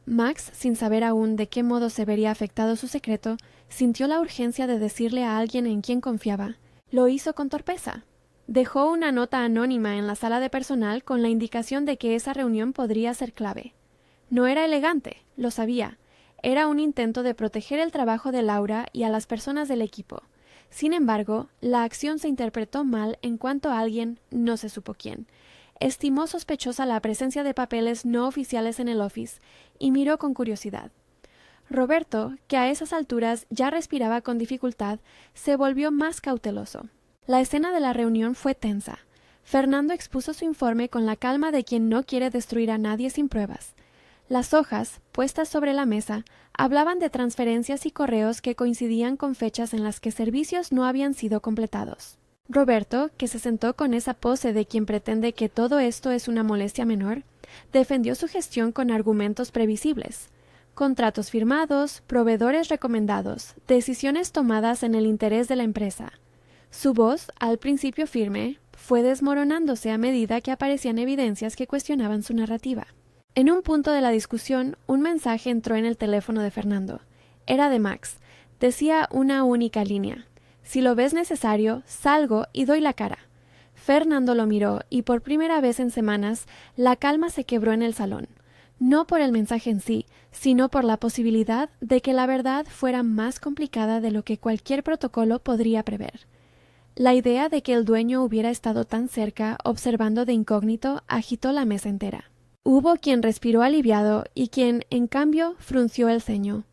S1: Max, sin saber aún de qué modo se vería afectado su secreto, sintió la urgencia de decirle a alguien en quien confiaba. Lo hizo con torpeza. Dejó una nota anónima en la sala de personal con la indicación de que esa reunión podría ser clave. No era elegante, lo sabía. Era un intento de proteger el trabajo de Laura y a las personas del equipo. Sin embargo, la acción se interpretó mal en cuanto a alguien, no se supo quién. Estimó sospechosa la presencia de papeles no oficiales en el office y miró con curiosidad. Roberto, que a esas alturas ya respiraba con dificultad, se volvió más cauteloso. La escena de la reunión fue tensa. Fernando expuso su informe con la calma de quien no quiere destruir a nadie sin pruebas. Las hojas, puestas sobre la mesa, hablaban de transferencias y correos que coincidían con fechas en las que servicios no habían sido completados. Roberto, que se sentó con esa pose de quien pretende que todo esto es una molestia menor, defendió su gestión con argumentos previsibles. Contratos firmados, proveedores recomendados, decisiones tomadas en el interés de la empresa. Su voz, al principio firme, fue desmoronándose a medida que aparecían evidencias que cuestionaban su narrativa. En un punto de la discusión, un mensaje entró en el teléfono de Fernando. Era de Max. Decía una única línea. Si lo ves necesario, salgo y doy la cara. Fernando lo miró y por primera vez en semanas la calma se quebró en el salón. No por el mensaje en sí, sino por la posibilidad de que la verdad fuera más complicada de lo que cualquier protocolo podría prever. La idea de que el dueño hubiera estado tan cerca observando de incógnito agitó la mesa entera. Hubo quien respiró aliviado y quien, en cambio, frunció el ceño.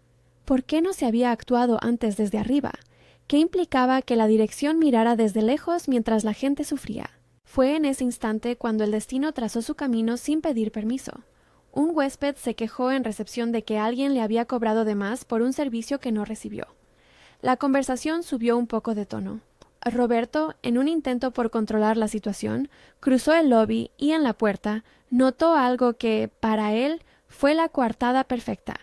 S1: ¿Por qué no se había actuado antes desde arriba? ¿Qué implicaba que la dirección mirara desde lejos mientras la gente sufría? Fue en ese instante cuando el destino trazó su camino sin pedir permiso. Un huésped se quejó en recepción de que alguien le había cobrado de más por un servicio que no recibió. La conversación subió un poco de tono. Roberto, en un intento por controlar la situación, cruzó el lobby y en la puerta notó algo que, para él, fue la coartada perfecta.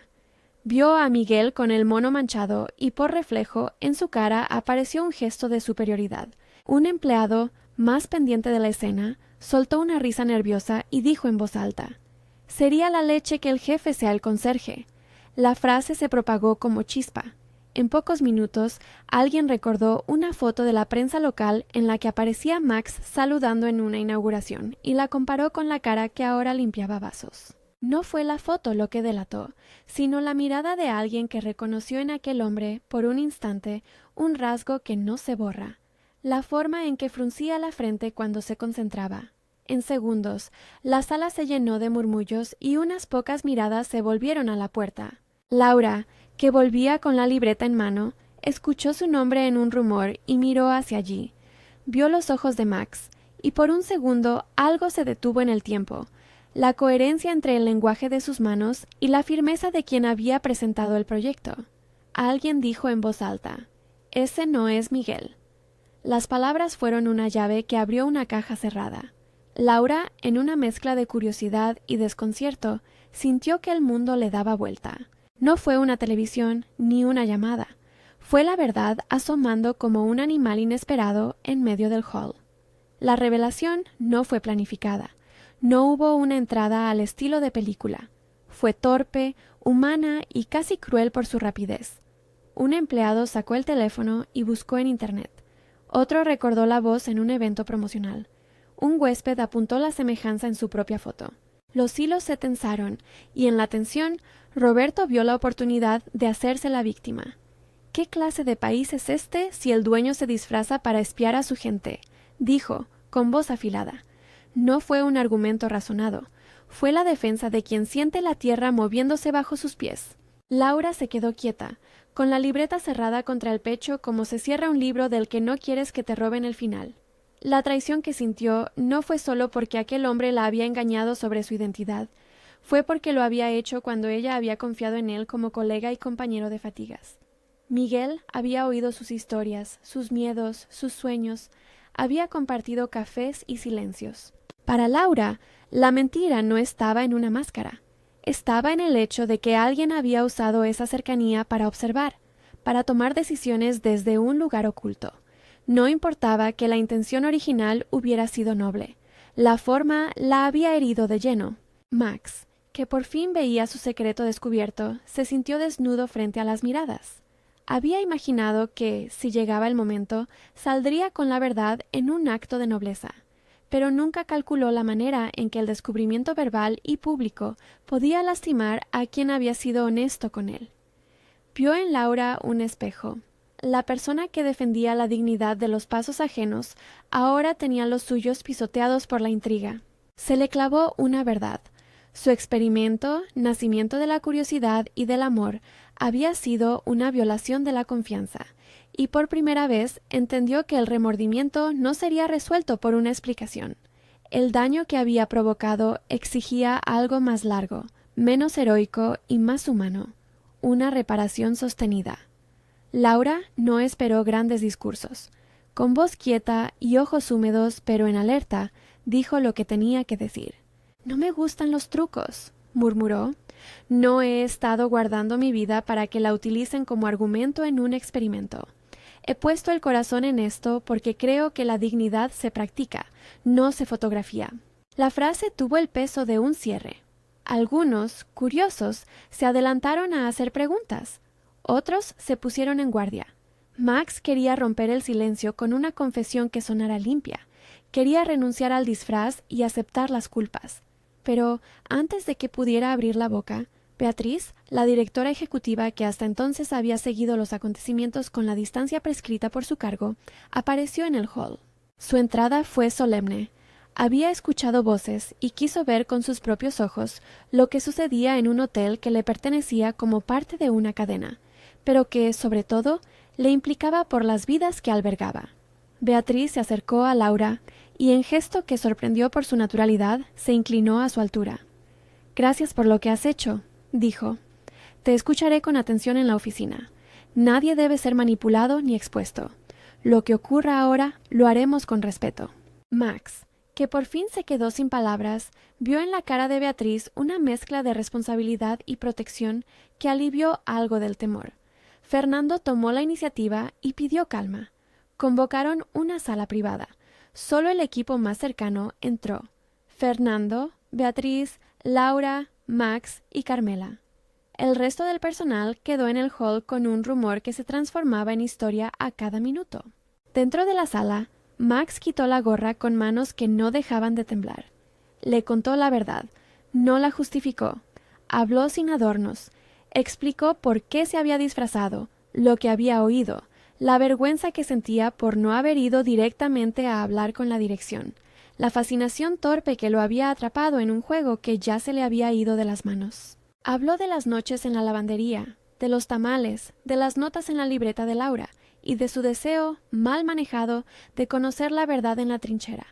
S1: Vio a Miguel con el mono manchado y por reflejo en su cara apareció un gesto de superioridad. Un empleado, más pendiente de la escena, soltó una risa nerviosa y dijo en voz alta: «Sería la leche que el jefe sea el conserje». La frase se propagó como chispa. En pocos minutos, alguien recordó una foto de la prensa local en la que aparecía Max saludando en una inauguración y la comparó con la cara que ahora limpiaba vasos. No fue la foto lo que delató, sino la mirada de alguien que reconoció en aquel hombre, por un instante, un rasgo que no se borra, la forma en que fruncía la frente cuando se concentraba. En segundos, la sala se llenó de murmullos y unas pocas miradas se volvieron a la puerta. Laura, que volvía con la libreta en mano, escuchó su nombre en un rumor y miró hacia allí. Vio los ojos de Max, y por un segundo algo se detuvo en el tiempo. La coherencia entre el lenguaje de sus manos y la firmeza de quien había presentado el proyecto. Alguien dijo en voz alta: «Ese no es Miguel». Las palabras fueron una llave que abrió una caja cerrada. Laura, en una mezcla de curiosidad y desconcierto, sintió que el mundo le daba vuelta. No fue una televisión ni una llamada. Fue la verdad asomando como un animal inesperado en medio del hall. La revelación no fue planificada. No hubo una entrada al estilo de película. Fue torpe, humana y casi cruel por su rapidez. Un empleado sacó el teléfono y buscó en internet. Otro recordó la voz en un evento promocional. Un huésped apuntó la semejanza en su propia foto. Los hilos se tensaron y en la tensión Roberto vio la oportunidad de hacerse la víctima. ¿Qué clase de país es este si el dueño se disfraza para espiar a su gente? Dijo, con voz afilada. No fue un argumento razonado. Fue la defensa de quien siente la tierra moviéndose bajo sus pies. Laura se quedó quieta, con la libreta cerrada contra el pecho como se cierra un libro del que no quieres que te roben el final. La traición que sintió no fue solo porque aquel hombre la había engañado sobre su identidad, fue porque lo había hecho cuando ella había confiado en él como colega y compañero de fatigas. Miguel había oído sus historias, sus miedos, sus sueños, había compartido cafés y silencios. Para Laura, la mentira no estaba en una máscara, estaba en el hecho de que alguien había usado esa cercanía para observar, para tomar decisiones desde un lugar oculto. No importaba que la intención original hubiera sido noble, la forma la había herido de lleno. Max, que por fin veía su secreto descubierto, se sintió desnudo frente a las miradas. Había imaginado que, si llegaba el momento, saldría con la verdad en un acto de nobleza, pero nunca calculó la manera en que el descubrimiento verbal y público podía lastimar a quien había sido honesto con él. Vio en Laura un espejo. La persona que defendía la dignidad de los pasos ajenos ahora tenía los suyos pisoteados por la intriga. Se le clavó una verdad. Su experimento, nacimiento de la curiosidad y del amor, había sido una violación de la confianza, y por primera vez entendió que el remordimiento no sería resuelto por una explicación. El daño que había provocado exigía algo más largo, menos heroico y más humano, una reparación sostenida. Laura no esperó grandes discursos. Con voz quieta y ojos húmedos pero en alerta, dijo lo que tenía que decir. «No me gustan los trucos», murmuró. «No he estado guardando mi vida para que la utilicen como argumento en un experimento. He puesto el corazón en esto porque creo que la dignidad se practica, no se fotografía». La frase tuvo el peso de un cierre. Algunos, curiosos, se adelantaron a hacer preguntas. Otros se pusieron en guardia. Max quería romper el silencio con una confesión que sonara limpia. Quería renunciar al disfraz y aceptar las culpas. Pero, antes de que pudiera abrir la boca, Beatriz, la directora ejecutiva que hasta entonces había seguido los acontecimientos con la distancia prescrita por su cargo, apareció en el hall. Su entrada fue solemne. Había escuchado voces y quiso ver con sus propios ojos lo que sucedía en un hotel que le pertenecía como parte de una cadena, pero que, sobre todo, le implicaba por las vidas que albergaba. Beatriz se acercó a Laura y, en gesto que sorprendió por su naturalidad, se inclinó a su altura. «Gracias por lo que has hecho», dijo. «Te escucharé con atención en la oficina. Nadie debe ser manipulado ni expuesto. Lo que ocurra ahora lo haremos con respeto». Max, que por fin se quedó sin palabras, vio en la cara de Beatriz una mezcla de responsabilidad y protección que alivió algo del temor. Fernando tomó la iniciativa y pidió calma. Convocaron una sala privada. Solo el equipo más cercano entró. Fernando, Beatriz, Laura, Max y Carmela. El resto del personal quedó en el hall con un rumor que se transformaba en historia a cada minuto. Dentro de la sala, Max quitó la gorra con manos que no dejaban de temblar. Le contó la verdad, no la justificó. Habló sin adornos. Explicó por qué se había disfrazado, lo que había oído, la vergüenza que sentía por no haber ido directamente a hablar con la dirección, la fascinación torpe que lo había atrapado en un juego que ya se le había ido de las manos. Habló de las noches en la lavandería, de los tamales, de las notas en la libreta de Laura y de su deseo, mal manejado, de conocer la verdad en la trinchera.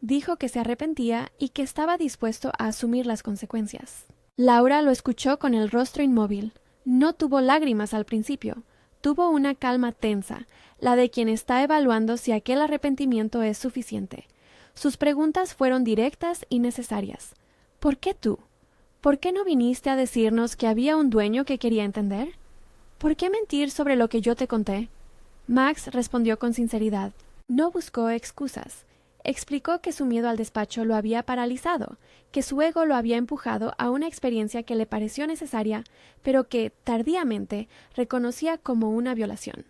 S1: Dijo que se arrepentía y que estaba dispuesto a asumir las consecuencias. Laura lo escuchó con el rostro inmóvil. No tuvo lágrimas al principio. Tuvo una calma tensa, la de quien está evaluando si aquel arrepentimiento es suficiente. Sus preguntas fueron directas y necesarias. ¿Por qué tú? ¿Por qué no viniste a decirnos que había un dueño que quería entender? ¿Por qué mentir sobre lo que yo te conté? Max respondió con sinceridad. No buscó excusas. Explicó que su miedo al despacho lo había paralizado, que su ego lo había empujado a una experiencia que le pareció necesaria, pero que, tardíamente, reconocía como una violación.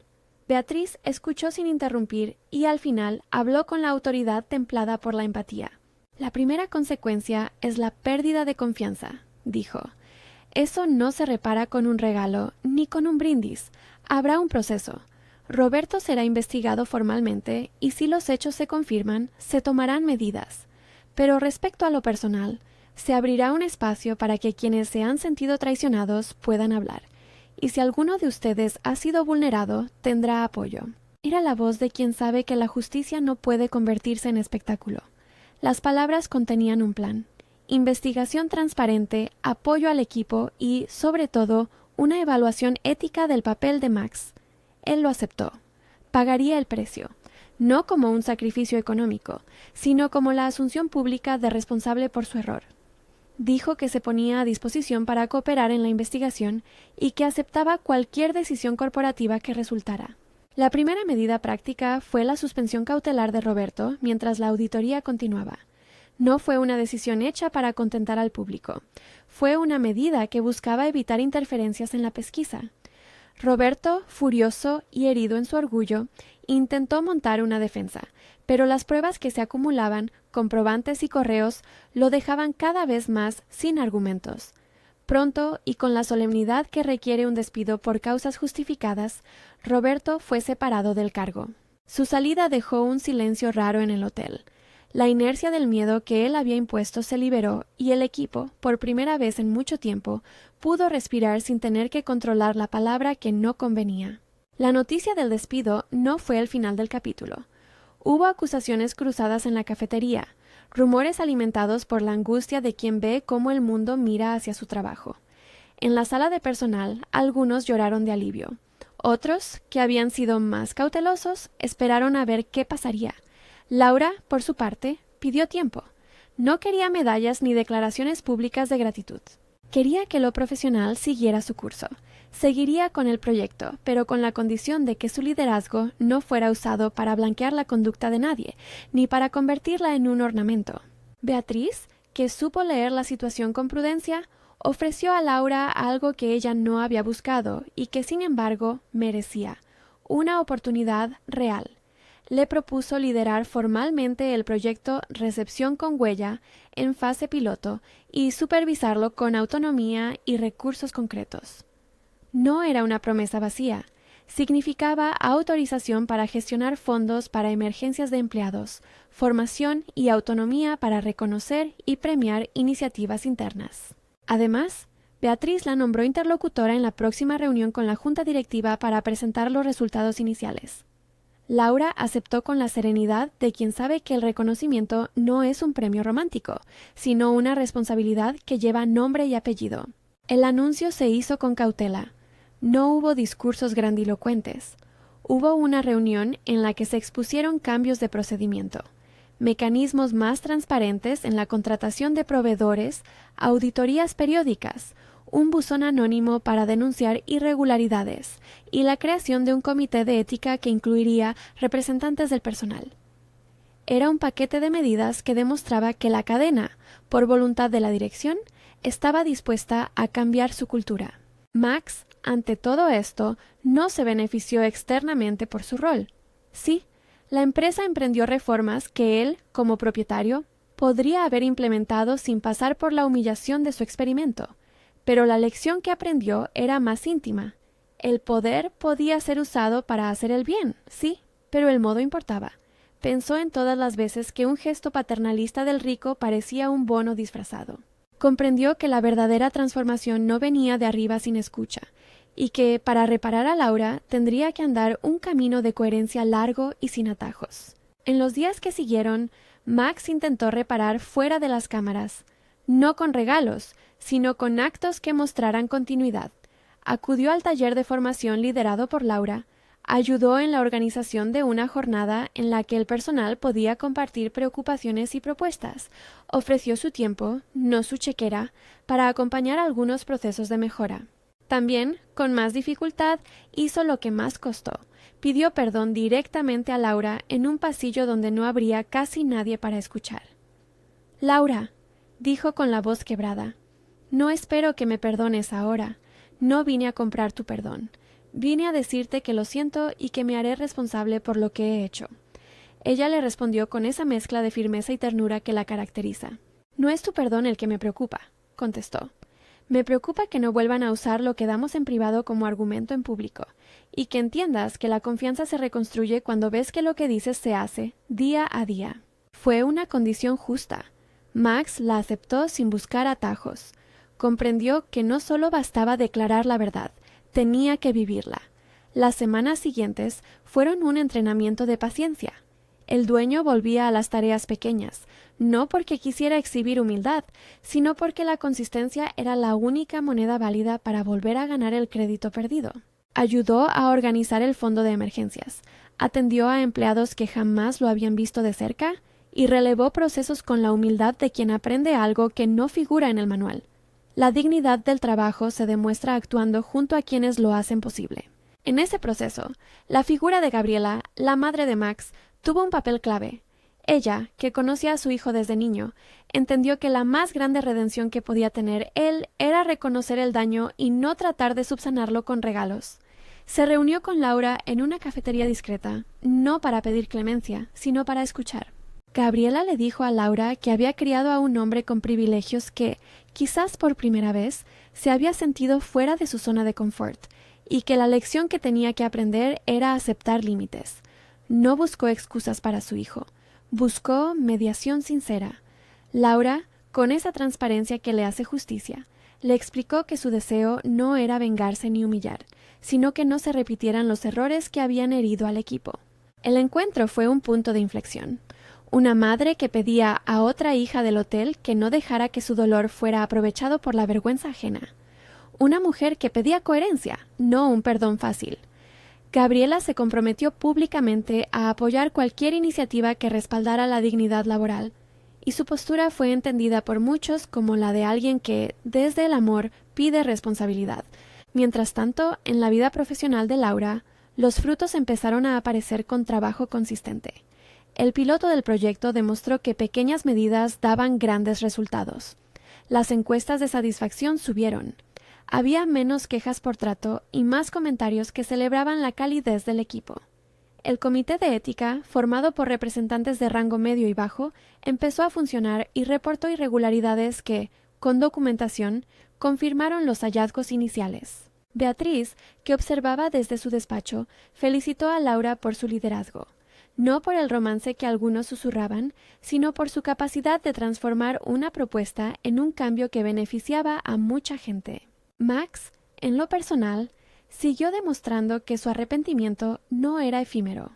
S1: Beatriz escuchó sin interrumpir y, al final, habló con la autoridad templada por la empatía. «La primera consecuencia es la pérdida de confianza», dijo. Eso no se repara con un regalo ni con un brindis. Habrá un proceso. Roberto será investigado formalmente y si los hechos se confirman, se tomarán medidas. Pero respecto a lo personal, se abrirá un espacio para que quienes se han sentido traicionados puedan hablar. Y si alguno de ustedes ha sido vulnerado, tendrá apoyo. Era la voz de quien sabe que la justicia no puede convertirse en espectáculo. Las palabras contenían un plan. Investigación transparente, apoyo al equipo y, sobre todo, una evaluación ética del papel de Max. Él lo aceptó. Pagaría el precio, no como un sacrificio económico, sino como la asunción pública de responsable por su error. Dijo que se ponía a disposición para cooperar en la investigación y que aceptaba cualquier decisión corporativa que resultara. La primera medida práctica fue la suspensión cautelar de Roberto mientras la auditoría continuaba. No fue una decisión hecha para contentar al público. Fue una medida que buscaba evitar interferencias en la pesquisa. Roberto, furioso y herido en su orgullo, intentó montar una defensa, pero las pruebas que se acumulaban, comprobantes y correos, lo dejaban cada vez más sin argumentos. Pronto, y con la solemnidad que requiere un despido por causas justificadas, Roberto fue separado del cargo. Su salida dejó un silencio raro en el hotel. La inercia del miedo que él había impuesto se liberó y el equipo, por primera vez en mucho tiempo, pudo respirar sin tener que controlar la palabra que no convenía. La noticia del despido no fue el final del capítulo. Hubo acusaciones cruzadas en la cafetería, rumores alimentados por la angustia de quien ve cómo el mundo mira hacia su trabajo. En la sala de personal, algunos lloraron de alivio. Otros, que habían sido más cautelosos, esperaron a ver qué pasaría. Laura, por su parte, pidió tiempo. No quería medallas ni declaraciones públicas de gratitud. Quería que lo profesional siguiera su curso. Seguiría con el proyecto, pero con la condición de que su liderazgo no fuera usado para blanquear la conducta de nadie, ni para convertirla en un ornamento. Beatriz, que supo leer la situación con prudencia, ofreció a Laura algo que ella no había buscado y que, sin embargo, merecía: una oportunidad real. Le propuso liderar formalmente el proyecto Recepción con Huella en fase piloto y supervisarlo con autonomía y recursos concretos. No era una promesa vacía. Significaba autorización para gestionar fondos para emergencias de empleados, formación y autonomía para reconocer y premiar iniciativas internas. Además, Beatriz la nombró interlocutora en la próxima reunión con la junta directiva para presentar los resultados iniciales. Laura aceptó con la serenidad de quien sabe que el reconocimiento no es un premio romántico, sino una responsabilidad que lleva nombre y apellido. El anuncio se hizo con cautela. No hubo discursos grandilocuentes. Hubo una reunión en la que se expusieron cambios de procedimiento, mecanismos más transparentes en la contratación de proveedores, auditorías periódicas, un buzón anónimo para denunciar irregularidades y la creación de un comité de ética que incluiría representantes del personal. Era un paquete de medidas que demostraba que la cadena, por voluntad de la dirección, estaba dispuesta a cambiar su cultura. Max, ante todo esto, no se benefició externamente por su rol. Sí, la empresa emprendió reformas que él, como propietario, podría haber implementado sin pasar por la humillación de su experimento. Pero la lección que aprendió era más íntima. El poder podía ser usado para hacer el bien, sí, pero el modo importaba. Pensó en todas las veces que un gesto paternalista del rico parecía un bono disfrazado. Comprendió que la verdadera transformación no venía de arriba sin escucha, y que, para reparar a Laura, tendría que andar un camino de coherencia largo y sin atajos. En los días que siguieron, Max intentó reparar fuera de las cámaras, no con regalos, sino con actos que mostraran continuidad. Acudió al taller de formación liderado por Laura, ayudó en la organización de una jornada en la que el personal podía compartir preocupaciones y propuestas, ofreció su tiempo, no su chequera, para acompañar algunos procesos de mejora. También, con más dificultad, hizo lo que más costó. Pidió perdón directamente a Laura en un pasillo donde no habría casi nadie para escuchar. «Laura», dijo con la voz quebrada, «no espero que me perdones ahora. No vine a comprar tu perdón. Vine a decirte que lo siento y que me haré responsable por lo que he hecho». Ella le respondió con esa mezcla de firmeza y ternura que la caracteriza. «No es tu perdón el que me preocupa», contestó. Me preocupa que no vuelvan a usar lo que damos en privado como argumento en público, y que entiendas que la confianza se reconstruye cuando ves que lo que dices se hace, día a día. Fue una condición justa. Max la aceptó sin buscar atajos. Comprendió que no solo bastaba declarar la verdad, tenía que vivirla. Las semanas siguientes fueron un entrenamiento de paciencia. El dueño volvía a las tareas pequeñas, no porque quisiera exhibir humildad, sino porque la consistencia era la única moneda válida para volver a ganar el crédito perdido. Ayudó a organizar el fondo de emergencias, atendió a empleados que jamás lo habían visto de cerca y relevó procesos con la humildad de quien aprende algo que no figura en el manual. La dignidad del trabajo se demuestra actuando junto a quienes lo hacen posible. En ese proceso, la figura de Gabriela, la madre de Max, tuvo un papel clave. Ella, que conocía a su hijo desde niño, entendió que la más grande redención que podía tener él era reconocer el daño y no tratar de subsanarlo con regalos. Se reunió con Laura en una cafetería discreta, no para pedir clemencia, sino para escuchar. Gabriela le dijo a Laura que había criado a un hombre con privilegios que, quizás por primera vez, se había sentido fuera de su zona de confort, y que la lección que tenía que aprender era aceptar límites. No buscó excusas para su hijo, buscó mediación sincera. Laura, con esa transparencia que le hace justicia, le explicó que su deseo no era vengarse ni humillar, sino que no se repitieran los errores que habían herido al equipo. El encuentro fue un punto de inflexión. Una madre que pedía a otra hija del hotel que no dejara que su dolor fuera aprovechado por la vergüenza ajena. Una mujer que pedía coherencia, no un perdón fácil. Gabriela se comprometió públicamente a apoyar cualquier iniciativa que respaldara la dignidad laboral, y su postura fue entendida por muchos como la de alguien que, desde el amor, pide responsabilidad. Mientras tanto, en la vida profesional de Laura, los frutos empezaron a aparecer con trabajo consistente. El piloto del proyecto demostró que pequeñas medidas daban grandes resultados. Las encuestas de satisfacción subieron. Había menos quejas por trato y más comentarios que celebraban la calidez del equipo. El comité de ética, formado por representantes de rango medio y bajo, empezó a funcionar y reportó irregularidades que, con documentación, confirmaron los hallazgos iniciales. Beatriz, que observaba desde su despacho, felicitó a Laura por su liderazgo, no por el romance que algunos susurraban, sino por su capacidad de transformar una propuesta en un cambio que beneficiaba a mucha gente. Max, en lo personal, siguió demostrando que su arrepentimiento no era efímero.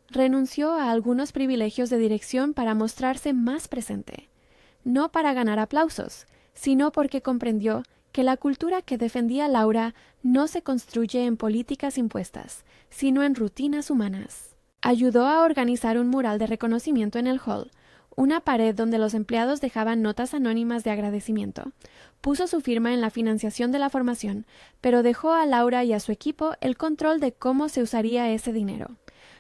S1: Renunció a algunos privilegios de dirección para mostrarse más presente, no para ganar aplausos, sino porque comprendió que la cultura que defendía Laura no se construye en políticas impuestas, sino en rutinas humanas. Ayudó a organizar un mural de reconocimiento en el hall, una pared donde los empleados dejaban notas anónimas de agradecimiento. Puso su firma en la financiación de la formación, pero dejó a Laura y a su equipo el control de cómo se usaría ese dinero.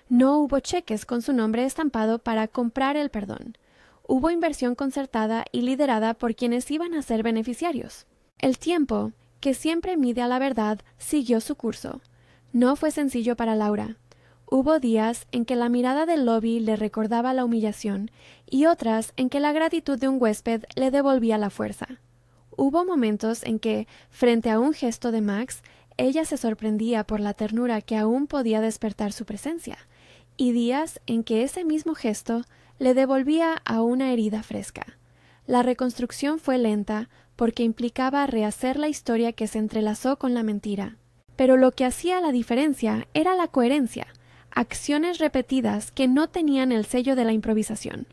S1: No hubo cheques con su nombre estampado para comprar el perdón. Hubo inversión concertada y liderada por quienes iban a ser beneficiarios. El tiempo, que siempre mide a la verdad, siguió su curso. No fue sencillo para Laura. Hubo días en que la mirada del lobby le recordaba la humillación y otras en que la gratitud de un huésped le devolvía la fuerza. Hubo momentos en que, frente a un gesto de Max, ella se sorprendía por la ternura que aún podía despertar su presencia, y días en que ese mismo gesto le devolvía a una herida fresca. La reconstrucción fue lenta porque implicaba rehacer la historia que se entrelazó con la mentira. Pero lo que hacía la diferencia era la coherencia, acciones repetidas que no tenían el sello de la improvisación.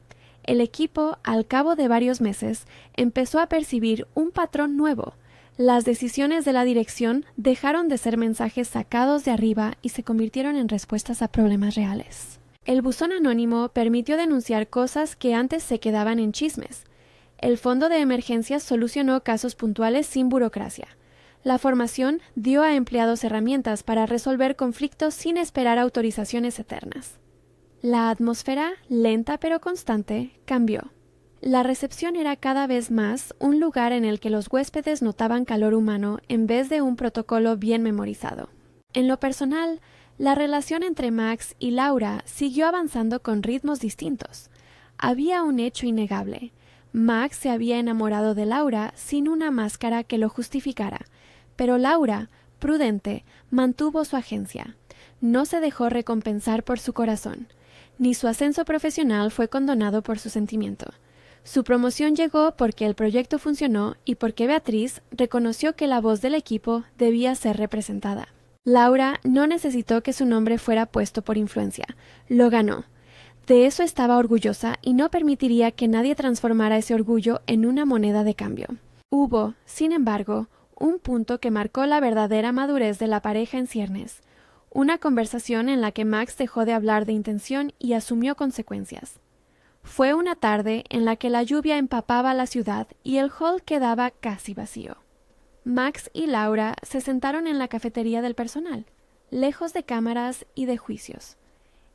S1: El equipo, al cabo de varios meses, empezó a percibir un patrón nuevo. Las decisiones de la dirección dejaron de ser mensajes sacados de arriba y se convirtieron en respuestas a problemas reales. El buzón anónimo permitió denunciar cosas que antes se quedaban en chismes. El fondo de emergencias solucionó casos puntuales sin burocracia. La formación dio a empleados herramientas para resolver conflictos sin esperar autorizaciones eternas. La atmósfera, lenta pero constante, cambió. La recepción era cada vez más un lugar en el que los huéspedes notaban calor humano en vez de un protocolo bien memorizado. En lo personal, la relación entre Max y Laura siguió avanzando con ritmos distintos. Había un hecho innegable. Max se había enamorado de Laura sin una máscara que lo justificara, pero Laura, prudente, mantuvo su agencia. No se dejó recompensar por su corazón, ni su ascenso profesional fue condonado por su sentimiento. Su promoción llegó porque el proyecto funcionó y porque Beatriz reconoció que la voz del equipo debía ser representada. Laura no necesitó que su nombre fuera puesto por influencia. Lo ganó. De eso estaba orgullosa y no permitiría que nadie transformara ese orgullo en una moneda de cambio. Hubo, sin embargo, un punto que marcó la verdadera madurez de la pareja en ciernes. Una conversación en la que Max dejó de hablar de intención y asumió consecuencias. Fue una tarde en la que la lluvia empapaba la ciudad y el hall quedaba casi vacío. Max y Laura se sentaron en la cafetería del personal, lejos de cámaras y de juicios.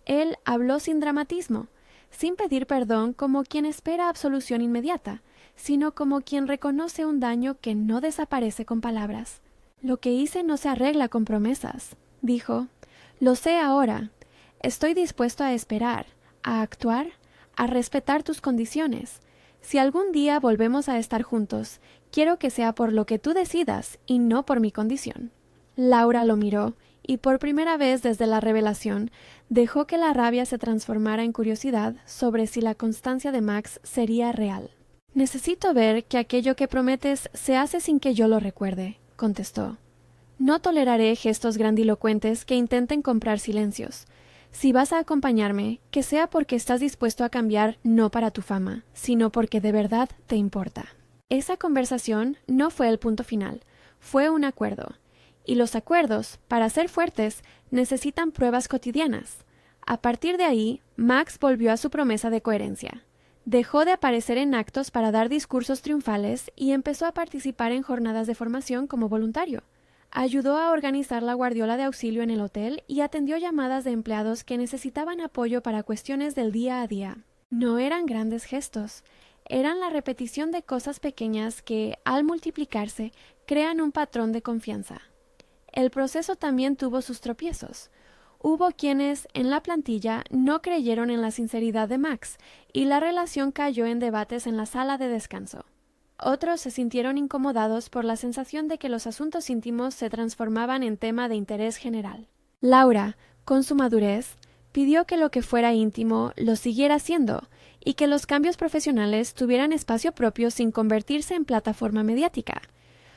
S1: Él habló sin dramatismo, sin pedir perdón como quien espera absolución inmediata, sino como quien reconoce un daño que no desaparece con palabras. «Lo que hice no se arregla con promesas», dijo. «Lo sé ahora. Estoy dispuesto a esperar, a actuar, a respetar tus condiciones. Si algún día volvemos a estar juntos, quiero que sea por lo que tú decidas y no por mi condición». Laura lo miró y por primera vez desde la revelación dejó que la rabia se transformara en curiosidad sobre si la constancia de Max sería real. «Necesito ver que aquello que prometes se hace sin que yo lo recuerde», contestó. «No toleraré gestos grandilocuentes que intenten comprar silencios. Si vas a acompañarme, que sea porque estás dispuesto a cambiar no para tu fama, sino porque de verdad te importa». Esa conversación no fue el punto final, fue un acuerdo. Y los acuerdos, para ser fuertes, necesitan pruebas cotidianas. A partir de ahí, Max volvió a su promesa de coherencia. Dejó de aparecer en actos para dar discursos triunfales y empezó a participar en jornadas de formación como voluntario. Ayudó a organizar la guardiola de auxilio en el hotel y atendió llamadas de empleados que necesitaban apoyo para cuestiones del día a día. No eran grandes gestos, eran la repetición de cosas pequeñas que, al multiplicarse, crean un patrón de confianza. El proceso también tuvo sus tropiezos. Hubo quienes, en la plantilla, no creyeron en la sinceridad de Max, y la relación cayó en debates en la sala de descanso. Otros se sintieron incomodados por la sensación de que los asuntos íntimos se transformaban en tema de interés general. Laura, con su madurez, pidió que lo que fuera íntimo lo siguiera siendo, y que los cambios profesionales tuvieran espacio propio sin convertirse en plataforma mediática.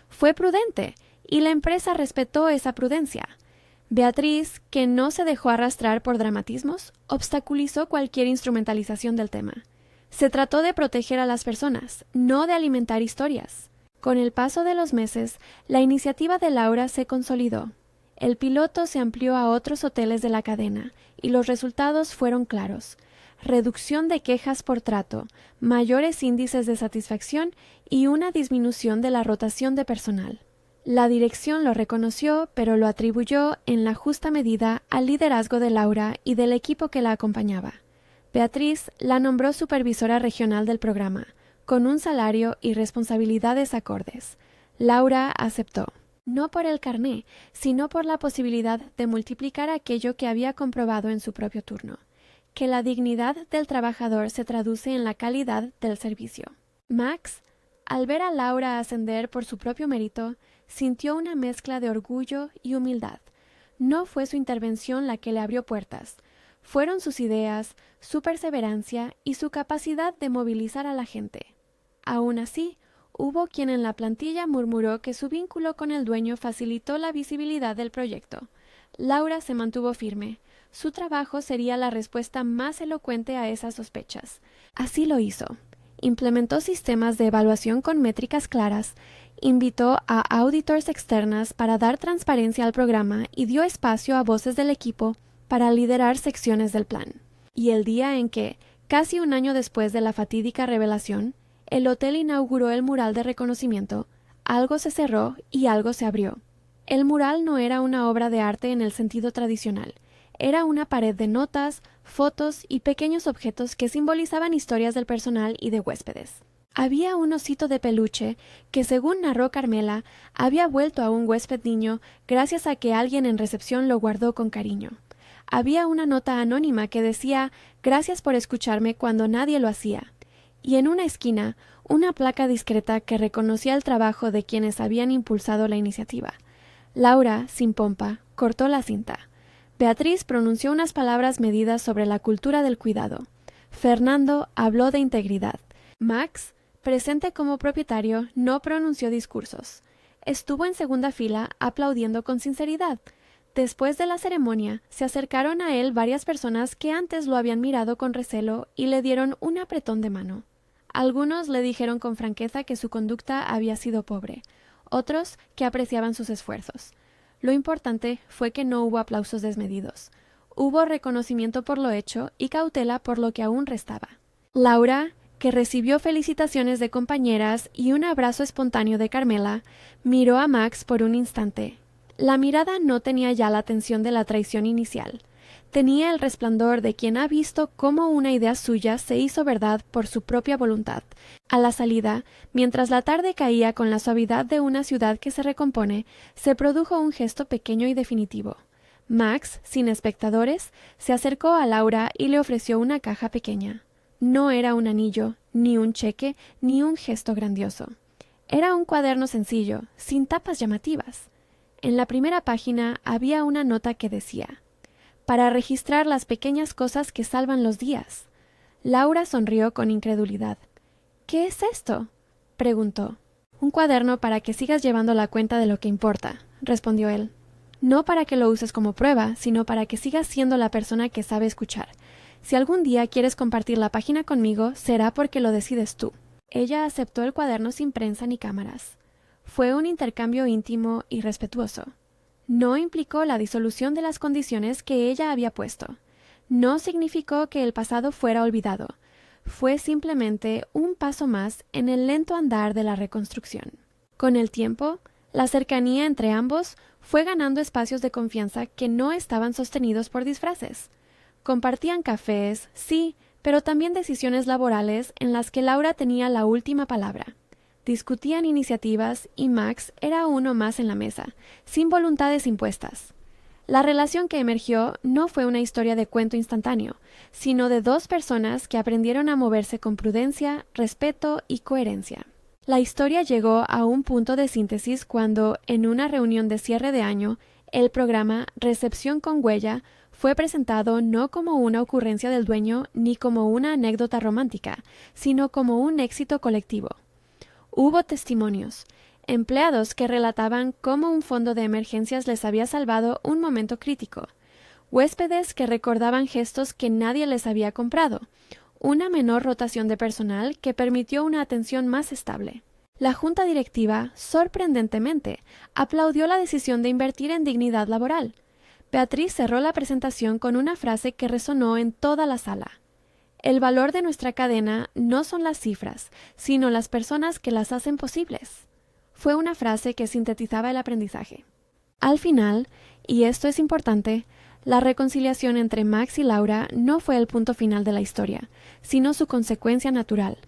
S1: Fue prudente, y la empresa respetó esa prudencia. Beatriz, que no se dejó arrastrar por dramatismos, obstaculizó cualquier instrumentalización del tema. Se trató de proteger a las personas, no de alimentar historias. Con el paso de los meses, la iniciativa de Laura se consolidó. El piloto se amplió a otros hoteles de la cadena, y los resultados fueron claros. Reducción de quejas por trato, mayores índices de satisfacción y una disminución de la rotación de personal. La dirección lo reconoció, pero lo atribuyó en la justa medida al liderazgo de Laura y del equipo que la acompañaba. Beatriz la nombró supervisora regional del programa, con un salario y responsabilidades acordes. Laura aceptó, no por el carné, sino por la posibilidad de multiplicar aquello que había comprobado en su propio turno, que la dignidad del trabajador se traduce en la calidad del servicio. Max, al ver a Laura ascender por su propio mérito, sintió una mezcla de orgullo y humildad. No fue su intervención la que le abrió puertas, fueron sus ideas, su perseverancia y su capacidad de movilizar a la gente. Aún así, hubo quien en la plantilla murmuró que su vínculo con el dueño facilitó la visibilidad del proyecto. Laura se mantuvo firme. Su trabajo sería la respuesta más elocuente a esas sospechas. Así lo hizo. Implementó sistemas de evaluación con métricas claras, invitó a auditores externas para dar transparencia al programa y dio espacio a voces del equipo para liderar secciones del plan. Y el día en que, casi un año después de la fatídica revelación, el hotel inauguró el mural de reconocimiento, algo se cerró y algo se abrió. El mural no era una obra de arte en el sentido tradicional. Era una pared de notas, fotos y pequeños objetos que simbolizaban historias del personal y de huéspedes. Había un osito de peluche que, según narró Carmela, había vuelto a un huésped niño gracias a que alguien en recepción lo guardó con cariño. Había una nota anónima que decía «Gracias por escucharme cuando nadie lo hacía». Y en una esquina, una placa discreta que reconocía el trabajo de quienes habían impulsado la iniciativa. Laura, sin pompa, cortó la cinta. Beatriz pronunció unas palabras medidas sobre la cultura del cuidado. Fernando habló de integridad. Max, presente como propietario, no pronunció discursos. Estuvo en segunda fila aplaudiendo con sinceridad. Después de la ceremonia, se acercaron a él varias personas que antes lo habían mirado con recelo y le dieron un apretón de mano. Algunos le dijeron con franqueza que su conducta había sido pobre, otros que apreciaban sus esfuerzos. Lo importante fue que no hubo aplausos desmedidos. Hubo reconocimiento por lo hecho y cautela por lo que aún restaba. Laura, que recibió felicitaciones de compañeras y un abrazo espontáneo de Carmela, miró a Max por un instante. La mirada no tenía ya la tensión de la traición inicial. Tenía el resplandor de quien ha visto cómo una idea suya se hizo verdad por su propia voluntad. A la salida, mientras la tarde caía con la suavidad de una ciudad que se recompone, se produjo un gesto pequeño y definitivo. Max, sin espectadores, se acercó a Laura y le ofreció una caja pequeña. No era un anillo, ni un cheque, ni un gesto grandioso. Era un cuaderno sencillo, sin tapas llamativas. En la primera página había una nota que decía: «Para registrar las pequeñas cosas que salvan los días». Laura sonrió con incredulidad. «¿Qué es esto?», preguntó. «Un cuaderno para que sigas llevando la cuenta de lo que importa», respondió él. «No para que lo uses como prueba, sino para que sigas siendo la persona que sabe escuchar. Si algún día quieres compartir la página conmigo, será porque lo decides tú». Ella aceptó el cuaderno sin prensa ni cámaras. Fue un intercambio íntimo y respetuoso. No implicó la disolución de las condiciones que ella había puesto. No significó que el pasado fuera olvidado. Fue simplemente un paso más en el lento andar de la reconstrucción. Con el tiempo, la cercanía entre ambos fue ganando espacios de confianza que no estaban sostenidos por disfraces. Compartían cafés, sí, pero también decisiones laborales en las que Laura tenía la última palabra. Discutían iniciativas y Max era uno más en la mesa, sin voluntades impuestas. La relación que emergió no fue una historia de cuento instantáneo, sino de dos personas que aprendieron a moverse con prudencia, respeto y coherencia. La historia llegó a un punto de síntesis cuando, en una reunión de cierre de año, el programa Recepción con Huella fue presentado no como una ocurrencia del dueño ni como una anécdota romántica, sino como un éxito colectivo. Hubo testimonios, empleados que relataban cómo un fondo de emergencias les había salvado un momento crítico, huéspedes que recordaban gestos que nadie les había comprado, una menor rotación de personal que permitió una atención más estable. La junta directiva, sorprendentemente, aplaudió la decisión de invertir en dignidad laboral. Beatriz cerró la presentación con una frase que resonó en toda la sala. El valor de nuestra cadena no son las cifras, sino las personas que las hacen posibles. Fue una frase que sintetizaba el aprendizaje. Al final, y esto es importante, la reconciliación entre Max y Laura no fue el punto final de la historia, sino su consecuencia natural.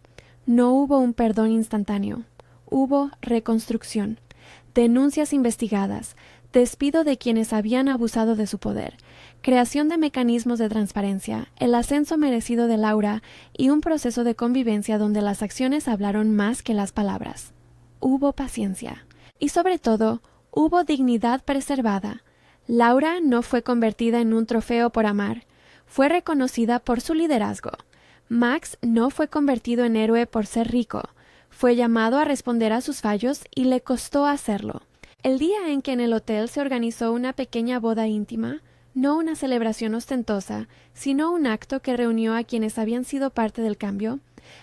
S1: No hubo un perdón instantáneo. Hubo reconstrucción, denuncias investigadas, despido de quienes habían abusado de su poder, creación de mecanismos de transparencia, el ascenso merecido de Laura y un proceso de convivencia donde las acciones hablaron más que las palabras. Hubo paciencia y, sobre todo, hubo dignidad preservada. Laura no fue convertida en un trofeo por amar, fue reconocida por su liderazgo. Max no fue convertido en héroe por ser rico, fue llamado a responder a sus fallos y le costó hacerlo. El día en que en el hotel se organizó una pequeña boda íntima, no una celebración ostentosa, sino un acto que reunió a quienes habían sido parte del cambio,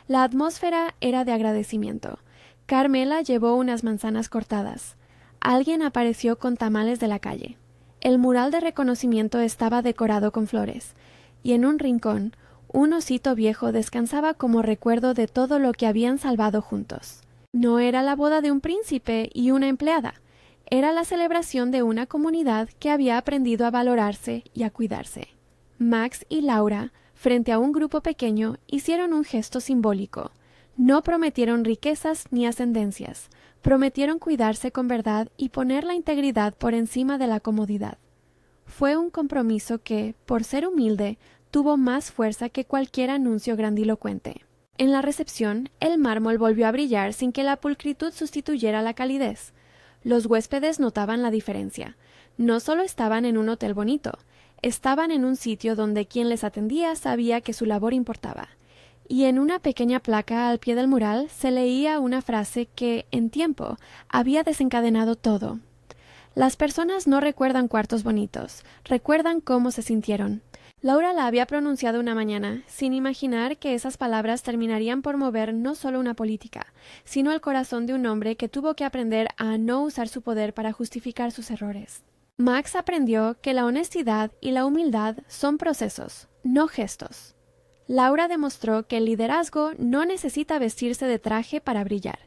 S1: la atmósfera era de agradecimiento. Carmela llevó unas manzanas cortadas. Alguien apareció con tamales de la calle. El mural de reconocimiento estaba decorado con flores, y en un rincón, un osito viejo descansaba como recuerdo de todo lo que habían salvado juntos. No era la boda de un príncipe y una empleada. Era la celebración de una comunidad que había aprendido a valorarse y a cuidarse. Max y Laura, frente a un grupo pequeño, hicieron un gesto simbólico. No prometieron riquezas ni ascendencias, prometieron cuidarse con verdad y poner la integridad por encima de la comodidad. Fue un compromiso que, por ser humilde, tuvo más fuerza que cualquier anuncio grandilocuente. En la recepción, el mármol volvió a brillar sin que la pulcritud sustituyera la calidez. Los huéspedes notaban la diferencia. No solo estaban en un hotel bonito, estaban en un sitio donde quien les atendía sabía que su labor importaba. Y en una pequeña placa al pie del mural se leía una frase que, en tiempo, había desencadenado todo. Las personas no recuerdan cuartos bonitos, recuerdan cómo se sintieron. Laura la había pronunciado una mañana, sin imaginar que esas palabras terminarían por mover no solo una política, sino el corazón de un hombre que tuvo que aprender a no usar su poder para justificar sus errores. Max aprendió que la honestidad y la humildad son procesos, no gestos. Laura demostró que el liderazgo no necesita vestirse de traje para brillar,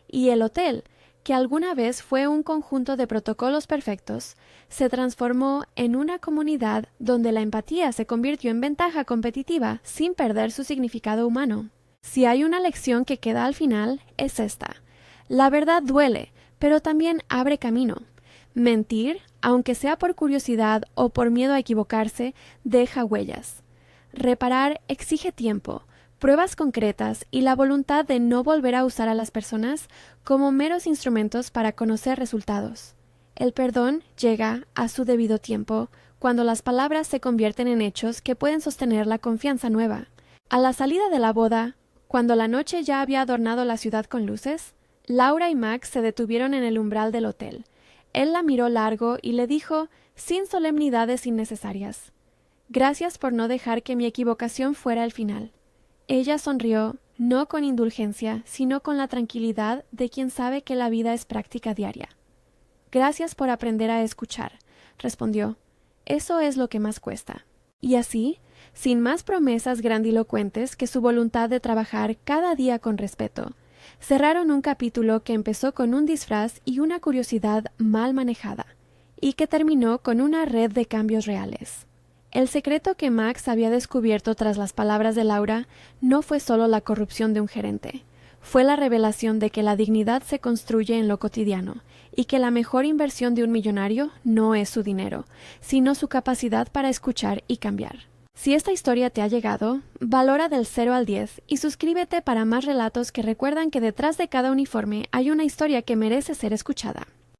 S1: y el hotel, que alguna vez fue un conjunto de protocolos perfectos, se transformó en una comunidad donde la empatía se convirtió en ventaja competitiva sin perder su significado humano. Si hay una lección que queda al final, es esta. La verdad duele, pero también abre camino. Mentir, aunque sea por curiosidad o por miedo a equivocarse, deja huellas. Reparar exige tiempo, pruebas concretas y la voluntad de no volver a usar a las personas como meros instrumentos para conocer resultados. El perdón llega a su debido tiempo, cuando las palabras se convierten en hechos que pueden sostener la confianza nueva. A la salida de la boda, cuando la noche ya había adornado la ciudad con luces, Laura y Max se detuvieron en el umbral del hotel. Él la miró largo y le dijo, sin solemnidades innecesarias: «Gracias por no dejar que mi equivocación fuera el final». Ella sonrió, no con indulgencia, sino con la tranquilidad de quien sabe que la vida es práctica diaria. «Gracias por aprender a escuchar», respondió. «Eso es lo que más cuesta». Y así, sin más promesas grandilocuentes que su voluntad de trabajar cada día con respeto, cerraron un capítulo que empezó con un disfraz y una curiosidad mal manejada, y que terminó con una red de cambios reales. El secreto que Max había descubierto tras las palabras de Laura no fue solo la corrupción de un gerente, fue la revelación de que la dignidad se construye en lo cotidiano y que la mejor inversión de un millonario no es su dinero, sino su capacidad para escuchar y cambiar. Si esta historia te ha llegado, valora del 0 al 10 y suscríbete para más relatos que recuerdan que detrás de cada uniforme hay una historia que merece ser escuchada.